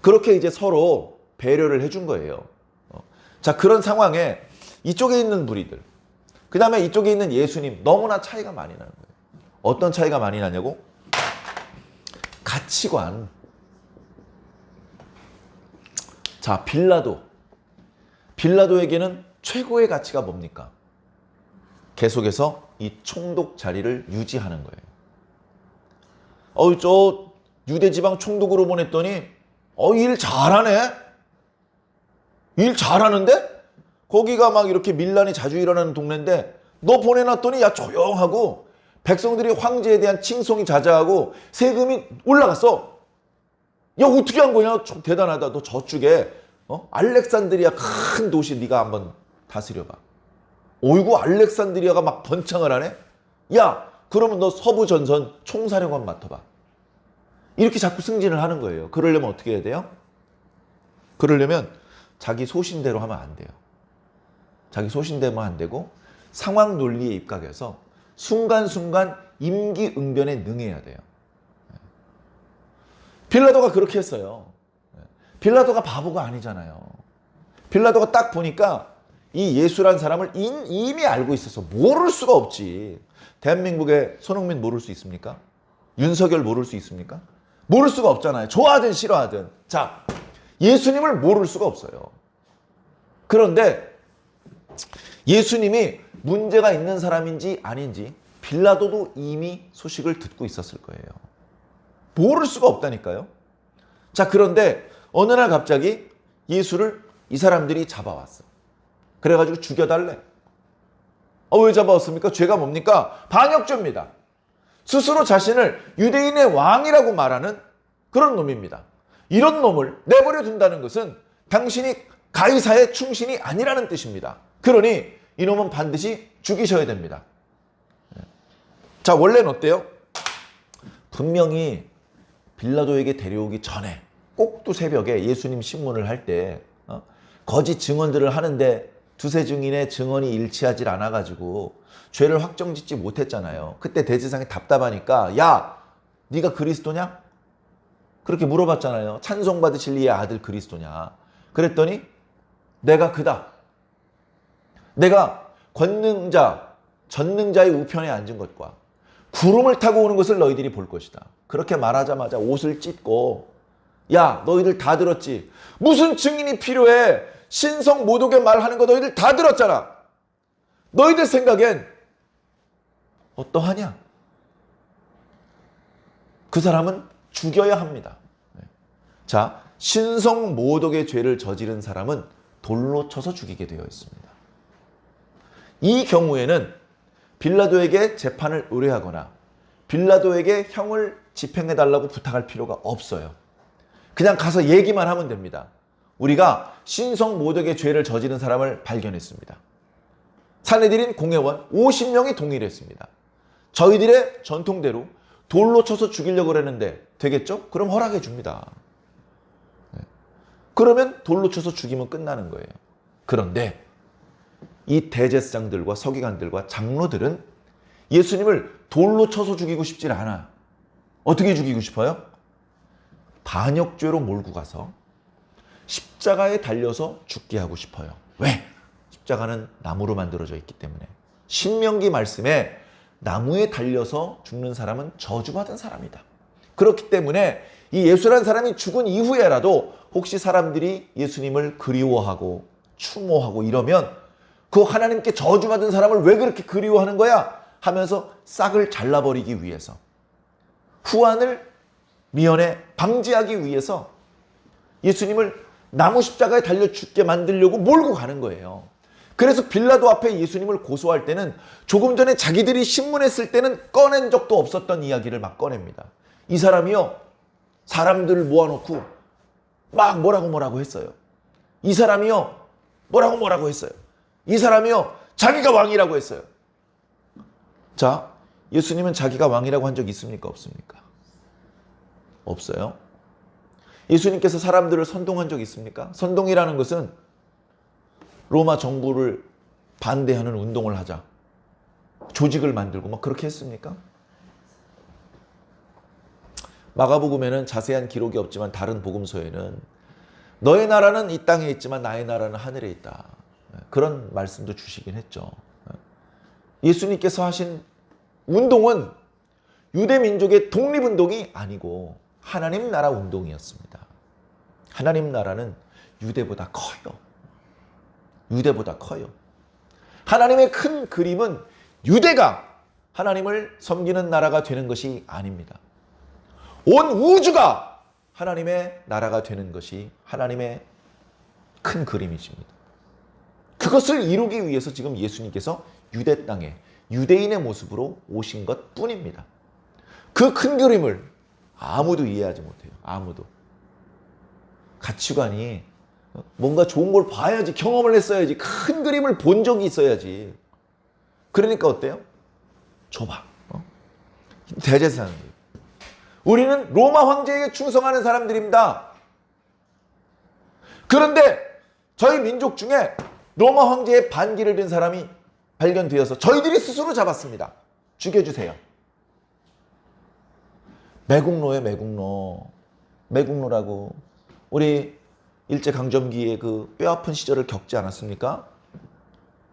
그렇게 이제 서로 배려를 해준 거예요. 자, 그런 상황에 이쪽에 있는 무리들, 그 다음에 이쪽에 있는 예수님, 너무나 차이가 많이 나는 거예요. 어떤 차이가 많이 나냐고? 가치관. 자, 빌라도에게는 최고의 가치가 뭡니까? 계속해서 이 총독 자리를 유지하는 거예요. 저 유대지방 총독으로 보냈더니 일 잘하네? 일 잘하는데? 거기가 막 이렇게 밀란이 자주 일어나는 동네인데 너 보내놨더니 야 조용하고 백성들이 황제에 대한 칭송이 자자하고 세금이 올라갔어. 야, 어떻게 한 거냐? 좀 대단하다. 너 저쪽에 알렉산드리아 큰 도시 네가 한번 다스려봐. 어이구, 알렉산드리아가 막 번창을 하네? 야, 그러면 너 서부 전선 총사령관 맡아봐. 이렇게 자꾸 승진을 하는 거예요. 그러려면 어떻게 해야 돼요? 그러려면 자기 소신대로 하면 안 돼요. 자기 소신대로 안 되고 상황 논리에 입각해서 순간순간 임기응변에 능해야 돼요. 빌라도가 그렇게 했어요. 빌라도가 바보가 아니잖아요. 빌라도가 딱 보니까 이 예수란 사람을 이미 알고 있어서 모를 수가 없지. 대한민국의 손흥민 모를 수 있습니까? 윤석열 모를 수 있습니까? 모를 수가 없잖아요. 좋아하든 싫어하든. 자, 예수님을 모를 수가 없어요. 그런데 예수님이 문제가 있는 사람인지 아닌지 빌라도도 이미 소식을 듣고 있었을 거예요. 모를 수가 없다니까요. 자, 그런데 어느 날 갑자기 예수를 이 사람들이 잡아왔어. 그래가지고 죽여달래. 왜 잡아왔습니까? 죄가 뭡니까? 반역죄입니다. 스스로 자신을 유대인의 왕이라고 말하는 그런 놈입니다. 이런 놈을 내버려 둔다는 것은 당신이 가이사의 충신이 아니라는 뜻입니다. 그러니 이놈은 반드시 죽이셔야 됩니다. 자, 원래는 어때요? 분명히 빌라도에게 데려오기 전에 꼭두 새벽에 예수님 신문을 할 때 거짓 증언들을 하는데 두세 증인의 증언이 일치하지 않아가지고 죄를 확정짓지 못했잖아요. 그때 대제사장이 답답하니까 야, 네가 그리스도냐? 그렇게 물어봤잖아요. 찬송받으실 이의 아들 그리스도냐? 그랬더니 내가 그다. 내가 전능자의 우편에 앉은 것과 구름을 타고 오는 것을 너희들이 볼 것이다. 그렇게 말하자마자 옷을 찢고 야, 너희들 다 들었지? 무슨 증인이 필요해? 신성 모독의 말하는 거 너희들 다 들었잖아. 너희들 생각엔 어떠하냐? 그 사람은 죽여야 합니다. 자, 신성 모독의 죄를 저지른 사람은 돌로 쳐서 죽이게 되어 있습니다. 이 경우에는 빌라도에게 재판을 의뢰하거나 빌라도에게 형을 집행해달라고 부탁할 필요가 없어요. 그냥 가서 얘기만 하면 됩니다. 우리가 신성 모독의 죄를 저지른 사람을 발견했습니다. 산헤드린 공회원 50명이 동의를 했습니다. 저희들의 전통대로 돌로 쳐서 죽이려고 그랬는데 되겠죠? 그럼 허락해 줍니다. 그러면 돌로 쳐서 죽이면 끝나는 거예요. 그런데 이 대제사장들과 서기관들과 장로들은 예수님을 돌로 쳐서 죽이고 싶지 않아. 어떻게 죽이고 싶어요? 반역죄로 몰고 가서 십자가에 달려서 죽게 하고 싶어요. 왜? 십자가는 나무로 만들어져 있기 때문에. 신명기 말씀에 나무에 달려서 죽는 사람은 저주받은 사람이다. 그렇기 때문에 이 예수라는 사람이 죽은 이후에라도 혹시 사람들이 예수님을 그리워하고 추모하고 이러면 그 하나님께 저주받은 사람을 왜 그렇게 그리워하는 거야? 하면서 싹을 잘라버리기 위해서, 후환을 미연에 방지하기 위해서 예수님을 나무 십자가에 달려 죽게 만들려고 몰고 가는 거예요. 그래서 빌라도 앞에 예수님을 고소할 때는 조금 전에 자기들이 신문했을 때는 꺼낸 적도 없었던 이야기를 막 꺼냅니다. 이 사람이요, 사람들을 모아놓고 막 뭐라고 했어요. 이 사람이요, 뭐라고 했어요. 이 사람이요, 자기가 왕이라고 했어요. 자, 예수님은 자기가 왕이라고 한 적 있습니까? 없습니까? 없어요. 예수님께서 사람들을 선동한 적 있습니까? 선동이라는 것은 로마 정부를 반대하는 운동을 하자, 조직을 만들고 막 그렇게 했습니까? 마가복음에는 자세한 기록이 없지만 다른 복음서에는 너의 나라는 이 땅에 있지만 나의 나라는 하늘에 있다, 그런 말씀도 주시긴 했죠. 예수님께서 하신 운동은 유대 민족의 독립운동이 아니고 하나님 나라 운동이었습니다. 하나님 나라는 유대보다 커요. 유대보다 커요. 하나님의 큰 그림은 유대가 하나님을 섬기는 나라가 되는 것이 아닙니다. 온 우주가 하나님의 나라가 되는 것이 하나님의 큰 그림이십니다. 그것을 이루기 위해서 지금 예수님께서 유대 땅에 유대인의 모습으로 오신 것 뿐입니다. 그 큰 그림을 아무도 이해하지 못해요. 아무도. 가치관이 뭔가 좋은 걸 봐야지, 경험을 했어야지, 큰 그림을 본 적이 있어야지. 그러니까 어때요? 좁아. 대제사장들. 우리는 로마 황제에게 충성하는 사람들입니다. 그런데 저희 민족 중에 로마 황제의 반기를 든 사람이 발견되어서 저희들이 스스로 잡았습니다. 죽여주세요. 매국노예요, 매국노. 매국노라고. 우리 일제강점기에 그 뼈아픈 시절을 겪지 않았습니까?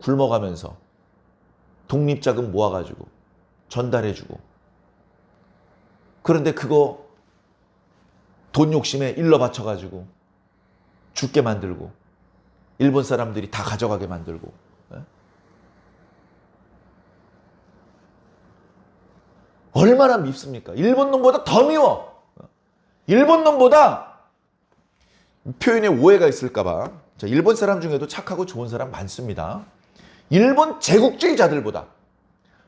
굶어가면서 독립자금 모아가지고 전달해주고. 그런데 그거 돈 욕심에 일러 바쳐가지고 죽게 만들고 일본 사람들이 다 가져가게 만들고. 얼마나 밉습니까? 일본 놈보다 더 미워. 일본 놈보다, 표현에 오해가 있을까봐, 일본 사람 중에도 착하고 좋은 사람 많습니다. 일본 제국주의자들보다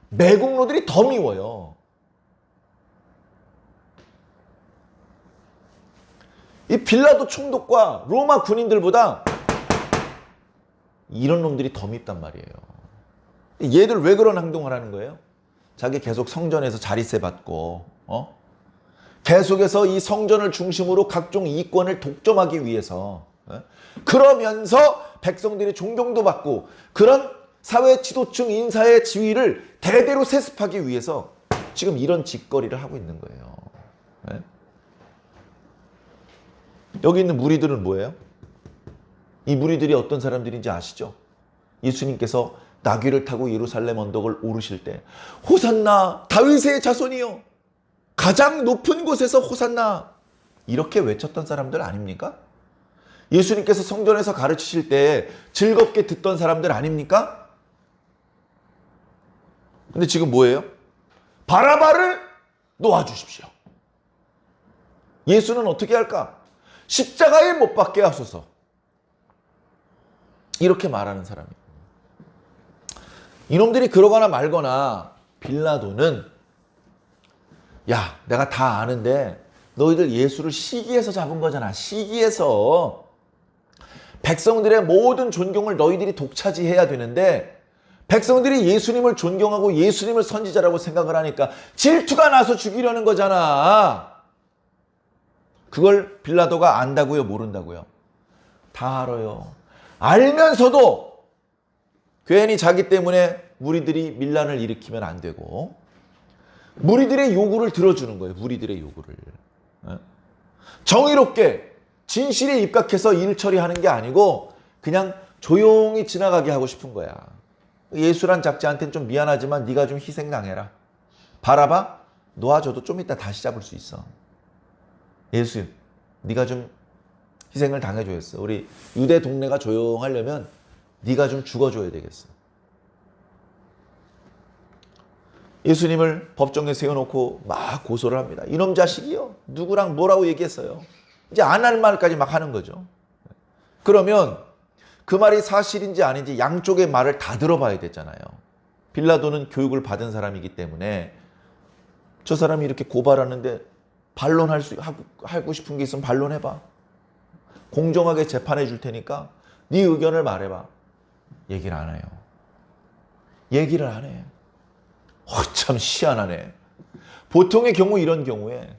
매국노들이 더 미워요. 이 빌라도 총독과 로마 군인들보다 이런 놈들이 더 밉단 말이에요. 얘들 왜 그런 행동을 하는 거예요? 자기 계속 성전에서 자리세 받고, 계속해서 이 성전을 중심으로 각종 이권을 독점하기 위해서, 그러면서 백성들이 존경도 받고 그런 사회 지도층 인사의 지위를 대대로 세습하기 위해서 지금 이런 짓거리를 하고 있는 거예요. 여기 있는 무리들은 뭐예요? 이 무리들이 어떤 사람들인지 아시죠? 예수님께서 나귀를 타고 예루살렘 언덕을 오르실 때 호산나 다윗의 자손이요, 가장 높은 곳에서 호산나, 이렇게 외쳤던 사람들 아닙니까? 예수님께서 성전에서 가르치실 때 즐겁게 듣던 사람들 아닙니까? 근데 지금 뭐예요? 바라바를 놓아주십시오. 예수는 어떻게 할까? 십자가에 못 박게 하소서. 이렇게 말하는 사람이에요. 이놈들이 그러거나 말거나 빌라도는, 야, 내가 다 아는데 너희들 예수를 시기해서 잡은 거잖아. 시기해서 백성들의 모든 존경을 너희들이 독차지해야 되는데 백성들이 예수님을 존경하고 예수님을 선지자라고 생각을 하니까 질투가 나서 죽이려는 거잖아. 그걸 빌라도가 안다고요? 모른다고요? 다 알아요. 알면서도 괜히 자기 때문에 무리들이 밀란을 일으키면 안 되고 무리들의 요구를 들어주는 거예요. 무리들의 요구를. 정의롭게 진실에 입각해서 일 처리하는 게 아니고 그냥 조용히 지나가게 하고 싶은 거야. 예수란 작자한테는 좀 미안하지만 네가 좀 희생당해라. 바라봐, 놓아줘도 좀 이따 다시 잡을 수 있어. 예수, 네가 좀 희생을 당해줘야겠어. 우리 유대 동네가 조용하려면 네가 좀 죽어줘야 되겠어. 예수님을 법정에 세워놓고 막 고소를 합니다. 이놈 자식이요. 누구랑 뭐라고 얘기했어요. 이제 안 할 말까지 막 하는 거죠. 그러면 그 말이 사실인지 아닌지 양쪽의 말을 다 들어봐야 되잖아요. 빌라도는 교육을 받은 사람이기 때문에 저 사람이 이렇게 고발하는데 하고 싶은 게 있으면 반론해봐. 공정하게 재판해 줄 테니까 네 의견을 말해봐. 얘기를 안 해요. 얘기를 안 해. 참 희한하네. 보통의 경우 이런 경우에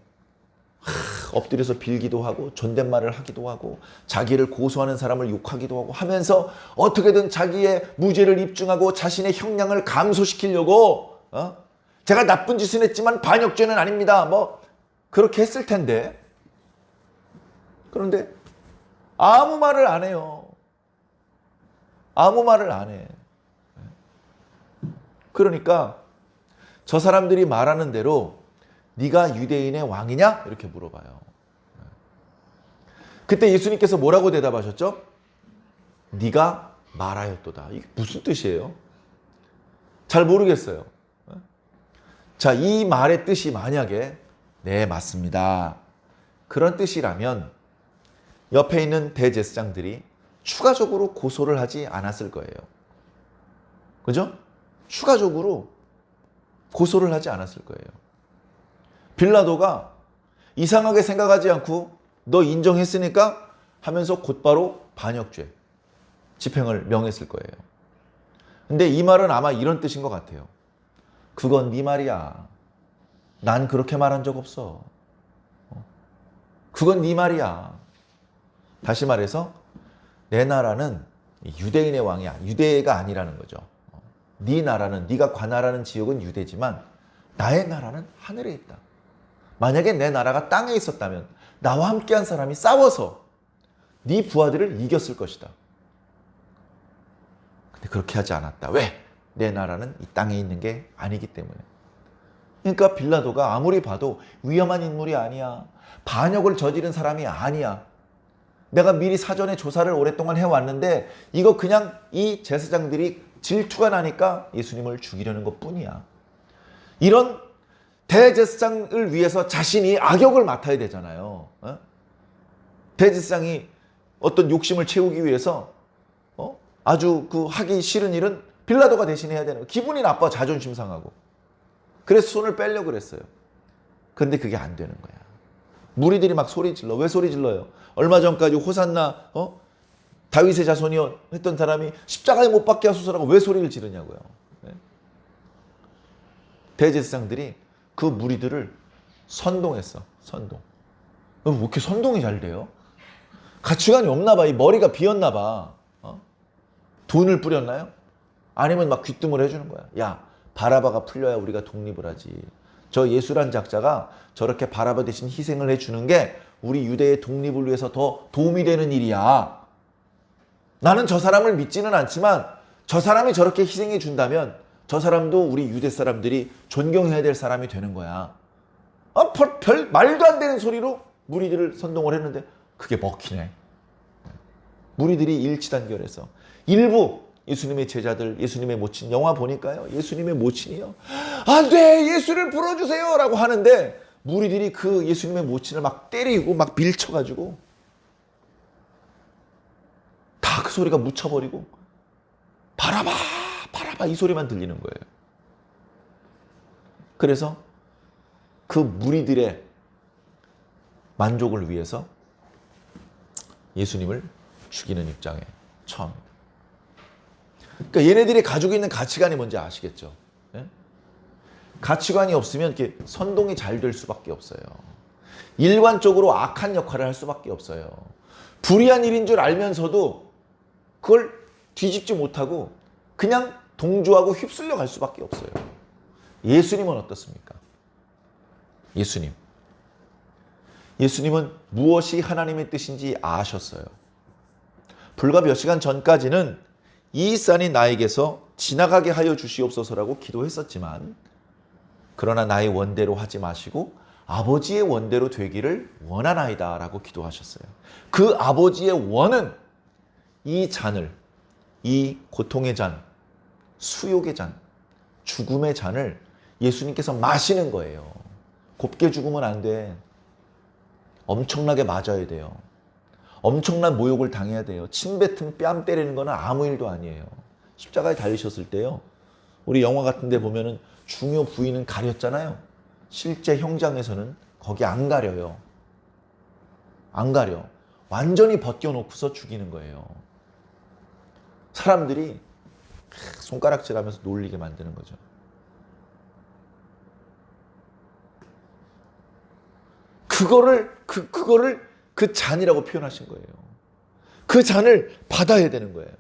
엎드려서 빌기도 하고 존댓말을 하기도 하고 자기를 고소하는 사람을 욕하기도 하고 하면서 어떻게든 자기의 무죄를 입증하고 자신의 형량을 감소시키려고 제가 나쁜 짓은 했지만 반역죄는 아닙니다. 뭐 그렇게 했을 텐데 그런데 아무 말을 안 해요. 아무 말을 안 해. 그러니까 저 사람들이 말하는 대로 네가 유대인의 왕이냐? 이렇게 물어봐요. 그때 예수님께서 뭐라고 대답하셨죠? 네가 말하였도다. 이게 무슨 뜻이에요? 잘 모르겠어요. 자, 이 말의 뜻이 만약에 네, 맞습니다. 그런 뜻이라면 옆에 있는 대제사장들이 추가적으로 고소를 하지 않았을 거예요. 그죠? 추가적으로 고소를 하지 않았을 거예요. 빌라도가 이상하게 생각하지 않고 너 인정했으니까 하면서 곧바로 반역죄 집행을 명했을 거예요. 근데 이 말은 아마 이런 뜻인 것 같아요. 그건 네 말이야. 난 그렇게 말한 적 없어. 그건 네 말이야. 다시 말해서 내 나라는 유대인의 왕이야. 유대가 아니라는 거죠. 네 나라는, 네가 관할하는 지역은 유대지만 나의 나라는 하늘에 있다. 만약에 내 나라가 땅에 있었다면 나와 함께한 사람이 싸워서 네 부하들을 이겼을 것이다. 근데 그렇게 하지 않았다. 왜? 내 나라는 이 땅에 있는 게 아니기 때문에. 그러니까 빌라도가 아무리 봐도 위험한 인물이 아니야. 반역을 저지른 사람이 아니야. 내가 미리 사전에 조사를 오랫동안 해왔는데 이거 그냥 이 제사장들이 질투가 나니까 예수님을 죽이려는 것뿐이야. 이런 대제사장을 위해서 자신이 악역을 맡아야 되잖아요. 대제사장이 어떤 욕심을 채우기 위해서 아주 그 하기 싫은 일은 빌라도가 대신해야 되는 거예요. 기분이 나빠, 자존심 상하고. 그래서 손을 빼려고 그랬어요. 그런데 그게 안 되는 거야. 무리들이 막 소리 질러. 왜 소리 질러요? 얼마 전까지 호산나 다윗의 자손이요 했던 사람이 십자가에 못 박게 하소서라고 왜 소리를 지르냐고요. 대제사장들이 그 무리들을 선동했어. 선동. 왜 이렇게 선동이 잘 돼요? 가치관이 없나 봐. 이 머리가 비었나 봐. 돈을 뿌렸나요? 아니면 막 귀뜸을 해주는 거야. 야, 바라바가 풀려야 우리가 독립을 하지. 저 예수란 작자가 저렇게 바라바 대신 희생을 해주는 게 우리 유대의 독립을 위해서 더 도움이 되는 일이야. 나는 저 사람을 믿지는 않지만 저 사람이 저렇게 희생해 준다면 저 사람도 우리 유대 사람들이 존경해야 될 사람이 되는 거야. 별 말도 안 되는 소리로 무리들을 선동을 했는데 그게 먹히네. 무리들이 일치단결해서 일부 예수님의 제자들, 예수님의 모친, 영화 보니까요. 예수님의 모친이요. 안 돼! 예수를 풀어주세요! 라고 하는데 무리들이 그 예수님의 모친을 막 때리고 막 밀쳐가지고 다 그 소리가 묻혀버리고 바라봐! 바라봐! 이 소리만 들리는 거예요. 그래서 그 무리들의 만족을 위해서 예수님을 죽이는 입장에 처합니다. 그러니까 얘네들이 가지고 있는 가치관이 뭔지 아시겠죠? 예? 가치관이 없으면 이렇게 선동이 잘 될 수밖에 없어요. 일관적으로 악한 역할을 할 수밖에 없어요. 불의한 일인 줄 알면서도 그걸 뒤집지 못하고 그냥 동조하고 휩쓸려 갈 수밖에 없어요. 예수님은 어떻습니까? 예수님은 무엇이 하나님의 뜻인지 아셨어요. 불과 몇 시간 전까지는 이 산이 나에게서 지나가게 하여 주시옵소서라고 기도했었지만, 그러나 나의 원대로 하지 마시고 아버지의 원대로 되기를 원하나이다 라고 기도하셨어요. 그 아버지의 원은 이 잔을, 이 고통의 잔, 수욕의 잔, 죽음의 잔을 예수님께서 마시는 거예요. 곱게 죽으면 안 돼. 엄청나게 맞아야 돼요. 엄청난 모욕을 당해야 돼요. 침 뱉으면 뺨 때리는 거는 아무 일도 아니에요. 십자가에 달리셨을 때요, 우리 영화 같은 데 보면은 중요 부위는 가렸잖아요. 실제 형장에서는 거기 안 가려요. 안 가려. 완전히 벗겨놓고서 죽이는 거예요. 사람들이 손가락질하면서 놀리게 만드는 거죠. 그거를 그 잔이라고 표현하신 거예요. 그 잔을 받아야 되는 거예요.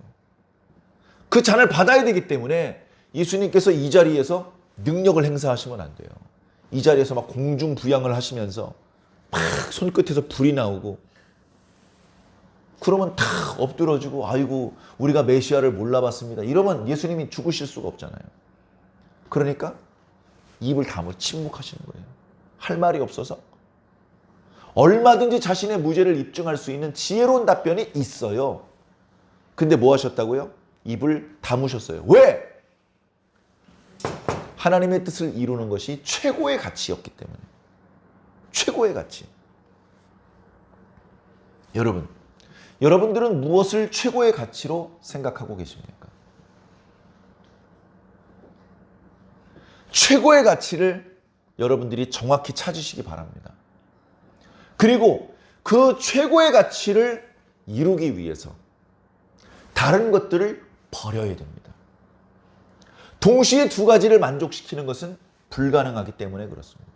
그 잔을 받아야 되기 때문에 예수님께서 이 자리에서 능력을 행사하시면 안 돼요. 이 자리에서 막 공중부양을 하시면서 막 손끝에서 불이 나오고, 그러면 다 엎드러지고 아이고 우리가 메시아를 몰라봤습니다, 이러면 예수님이 죽으실 수가 없잖아요. 그러니까 입을 다물고 침묵하시는 거예요. 할 말이 없어서 얼마든지 자신의 무죄를 입증할 수 있는 지혜로운 답변이 있어요. 근데 뭐 하셨다고요? 입을 다무셨어요. 왜? 하나님의 뜻을 이루는 것이 최고의 가치였기 때문에. 최고의 가치. 여러분들은 무엇을 최고의 가치로 생각하고 계십니까? 최고의 가치를 여러분들이 정확히 찾으시기 바랍니다. 그리고 그 최고의 가치를 이루기 위해서 다른 것들을 버려야 됩니다. 동시에 두 가지를 만족시키는 것은 불가능하기 때문에 그렇습니다.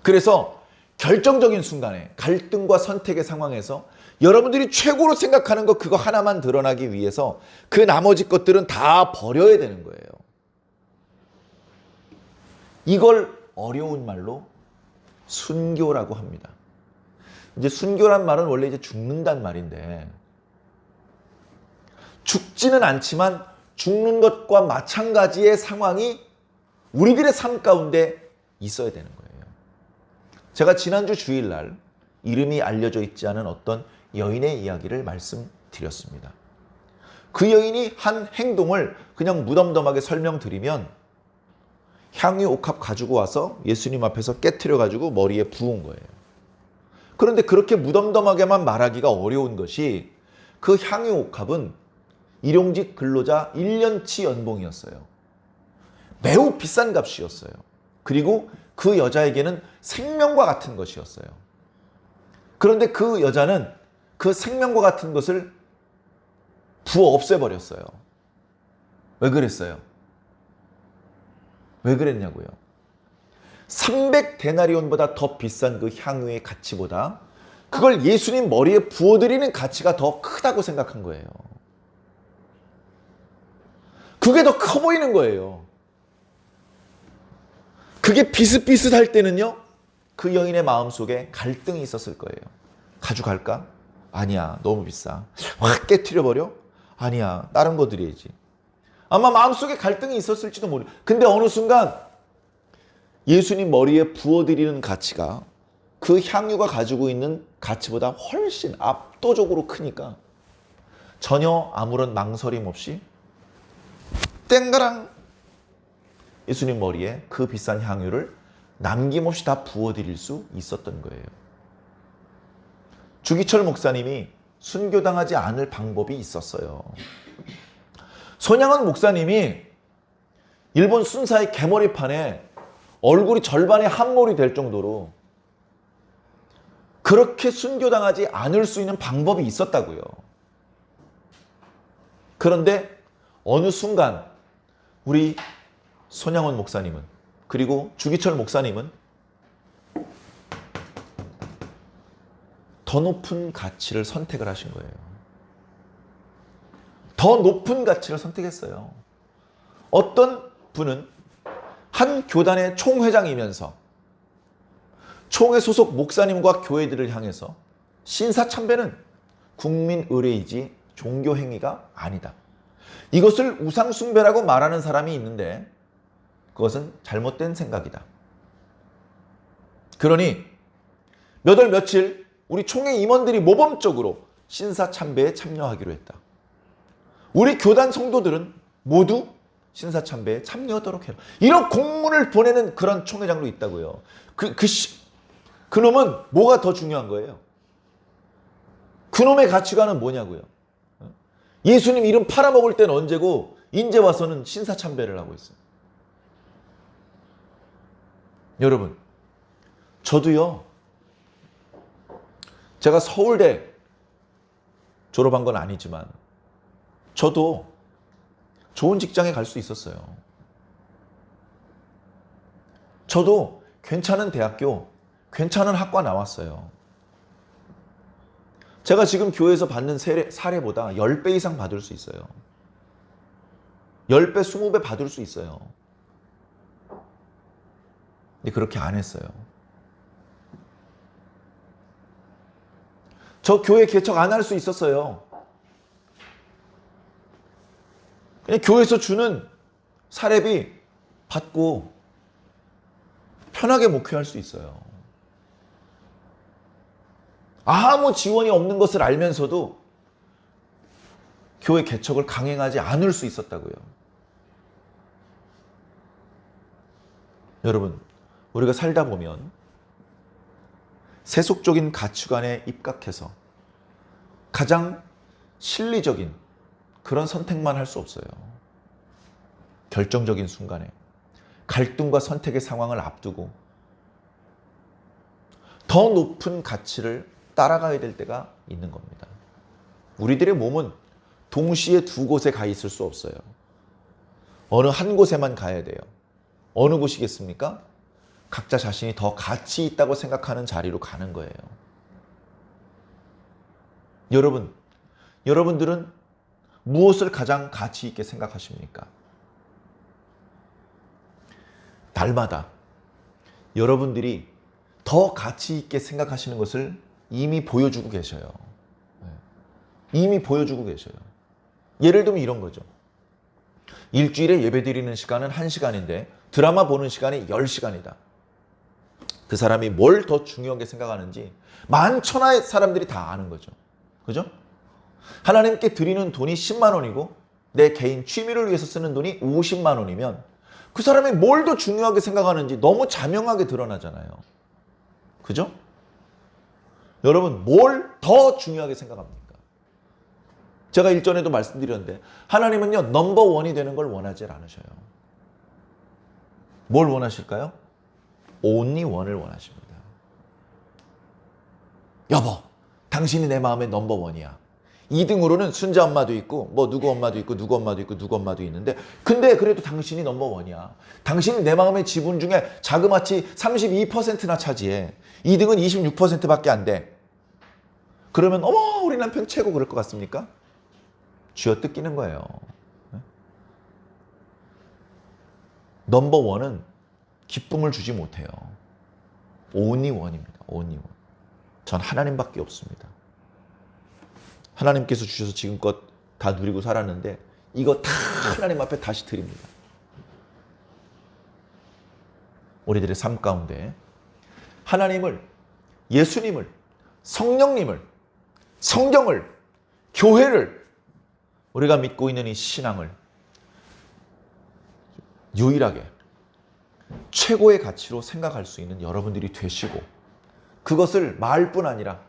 그래서 결정적인 순간에 갈등과 선택의 상황에서 여러분들이 최고로 생각하는 것, 그거 하나만 드러나기 위해서 그 나머지 것들은 다 버려야 되는 거예요. 이걸 어려운 말로 순교라고 합니다. 이제 순교란 말은 원래 이제 죽는단 말인데, 죽지는 않지만 죽는 것과 마찬가지의 상황이 우리들의 삶 가운데 있어야 되는 거예요. 제가 지난주 주일날 이름이 알려져 있지 않은 어떤 여인의 이야기를 말씀드렸습니다. 그 여인이 한 행동을 그냥 무덤덤하게 설명드리면, 향유 옥합 가지고 와서 예수님 앞에서 깨트려 가지고 머리에 부은 거예요. 그런데 그렇게 무덤덤하게만 말하기가 어려운 것이, 그 향유 옥합은 일용직 근로자 1년치 연봉이었어요. 매우 비싼 값이었어요. 그리고 그 여자에게는 생명과 같은 것이었어요. 그런데 그 여자는 그 생명과 같은 것을 부어 없애버렸어요. 왜 그랬어요? 왜 그랬냐고요? 300데나리온보다 더 비싼 그 향유의 가치보다 그걸 예수님 머리에 부어드리는 가치가 더 크다고 생각한 거예요. 그게 더 커 보이는 거예요. 그게 비슷비슷할 때는요, 그 여인의 마음속에 갈등이 있었을 거예요. 가져갈까? 아니야, 너무 비싸. 확 깨트려버려? 아니야, 다른 거 드려야지. 아마 마음속에 갈등이 있었을지도 모르겠어요. 근데 어느 순간 예수님 머리에 부어드리는 가치가 그 향유가 가지고 있는 가치보다 훨씬 압도적으로 크니까 전혀 아무런 망설임 없이 땡가랑 예수님 머리에 그 비싼 향유를 남김없이 다 부어드릴 수 있었던 거예요. 주기철 목사님이 순교당하지 않을 방법이 있었어요. 손양원 목사님이 일본 순사의 개머리판에 얼굴이 절반의 한몰이 될 정도로 그렇게 순교당하지 않을 수 있는 방법이 있었다고요. 그런데 어느 순간 우리 손양원 목사님은, 그리고 주기철 목사님은 더 높은 가치를 선택을 하신 거예요. 더 높은 가치를 선택했어요. 어떤 분은 한 교단의 총회장이면서 총회 소속 목사님과 교회들을 향해서 신사참배는 국민 의례이지 종교 행위가 아니다. 이것을 우상숭배라고 말하는 사람이 있는데 그것은 잘못된 생각이다. 그러니 몇 월 며칠 우리 총회 임원들이 모범적으로 신사참배에 참여하기로 했다. 우리 교단 성도들은 모두 신사참배에 참여하도록 해라. 이런 공문을 보내는 그런 총회장도 있다고요. 그놈은 뭐가 더 중요한 거예요? 그놈의 가치관은 뭐냐고요? 예수님 이름 팔아먹을 때는 언제고 이제 와서는 신사참배를 하고 있어요. 여러분, 저도요, 제가 서울대 졸업한 건 아니지만 저도 좋은 직장에 갈 수 있었어요. 저도 괜찮은 대학교, 괜찮은 학과 나왔어요. 제가 지금 교회에서 받는 사례보다 10배 이상 받을 수 있어요. 10배, 20배 받을 수 있어요. 근데 그렇게 안 했어요. 저 교회 개척 안 할 수 있었어요. 그냥 교회에서 주는 사례비 받고 편하게 목회할 수 있어요. 아무 지원이 없는 것을 알면서도 교회 개척을 강행하지 않을 수 있었다고요. 여러분, 우리가 살다 보면 세속적인 가치관에 입각해서 가장 실리적인 그런 선택만 할 수 없어요. 결정적인 순간에 갈등과 선택의 상황을 앞두고 더 높은 가치를 따라가야 될 때가 있는 겁니다. 우리들의 몸은 동시에 두 곳에 가 있을 수 없어요. 어느 한 곳에만 가야 돼요. 어느 곳이겠습니까? 각자 자신이 더 가치 있다고 생각하는 자리로 가는 거예요. 여러분들은 무엇을 가장 가치 있게 생각하십니까? 날마다 여러분들이 더 가치 있게 생각하시는 것을 이미 보여주고 계셔요. 이미 보여주고 계셔요. 예를 들면 이런 거죠. 일주일에 예배 드리는 시간은 1시간인데 드라마 보는 시간이 10시간이다. 그 사람이 뭘 더 중요하게 생각하는지 만천하의 사람들이 다 아는 거죠. 그죠? 하나님께 드리는 돈이 10만 원이고 내 개인 취미를 위해서 쓰는 돈이 50만 원이면 그 사람이 뭘 더 중요하게 생각하는지 너무 자명하게 드러나잖아요. 그죠? 여러분, 뭘 더 중요하게 생각합니까? 제가 일전에도 말씀드렸는데 하나님은요, 넘버원이 되는 걸 원하지 않으셔요. 뭘 원하실까요? only one을 원하십니다. 여보, 당신이 내 마음의 넘버원이야. 2등으로는 순자 엄마도 있고 뭐 누구 엄마도 있고 누구 엄마도 있고 누구 엄마도 있는데 근데 그래도 당신이 넘버원이야. 당신이 내 마음의 지분 중에 자그마치 32%나 차지해. 2등은 26%밖에 안 돼. 그러면 어머 우리 남편 최고 그럴 것 같습니까? 쥐어뜯기는 거예요. 넘버원은 기쁨을 주지 못해요. only one입니다. only one. 전 하나님밖에 없습니다. 하나님께서 주셔서 지금껏 다 누리고 살았는데 이거 다 하나님 앞에 다시 드립니다. 우리들의 삶 가운데 하나님을, 예수님을, 성령님을, 성경을, 교회를, 우리가 믿고 있는 이 신앙을 유일하게 최고의 가치로 생각할 수 있는 여러분들이 되시고 그것을 말뿐 아니라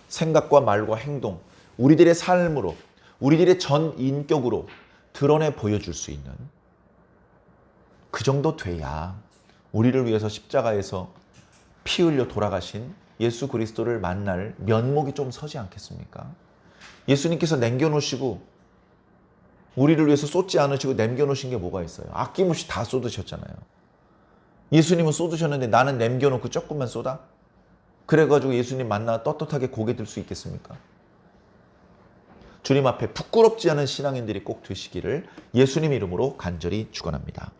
생각과 말과 행동, 우리들의 삶으로, 우리들의 전 인격으로 드러내 보여줄 수 있는 그 정도 돼야 우리를 위해서 십자가에서 피 흘려 돌아가신 예수 그리스도를 만날 면목이 좀 서지 않겠습니까? 예수님께서 남겨놓으시고 우리를 위해서 쏟지 않으시고 남겨놓으신 게 뭐가 있어요? 아낌없이 다 쏟으셨잖아요. 예수님은 쏟으셨는데 나는 남겨놓고 조금만 쏟아? 그래가지고 예수님 만나 떳떳하게 고개 들 수 있겠습니까? 주님 앞에 부끄럽지 않은 신앙인들이 꼭 되시기를 예수님 이름으로 간절히 축원합니다.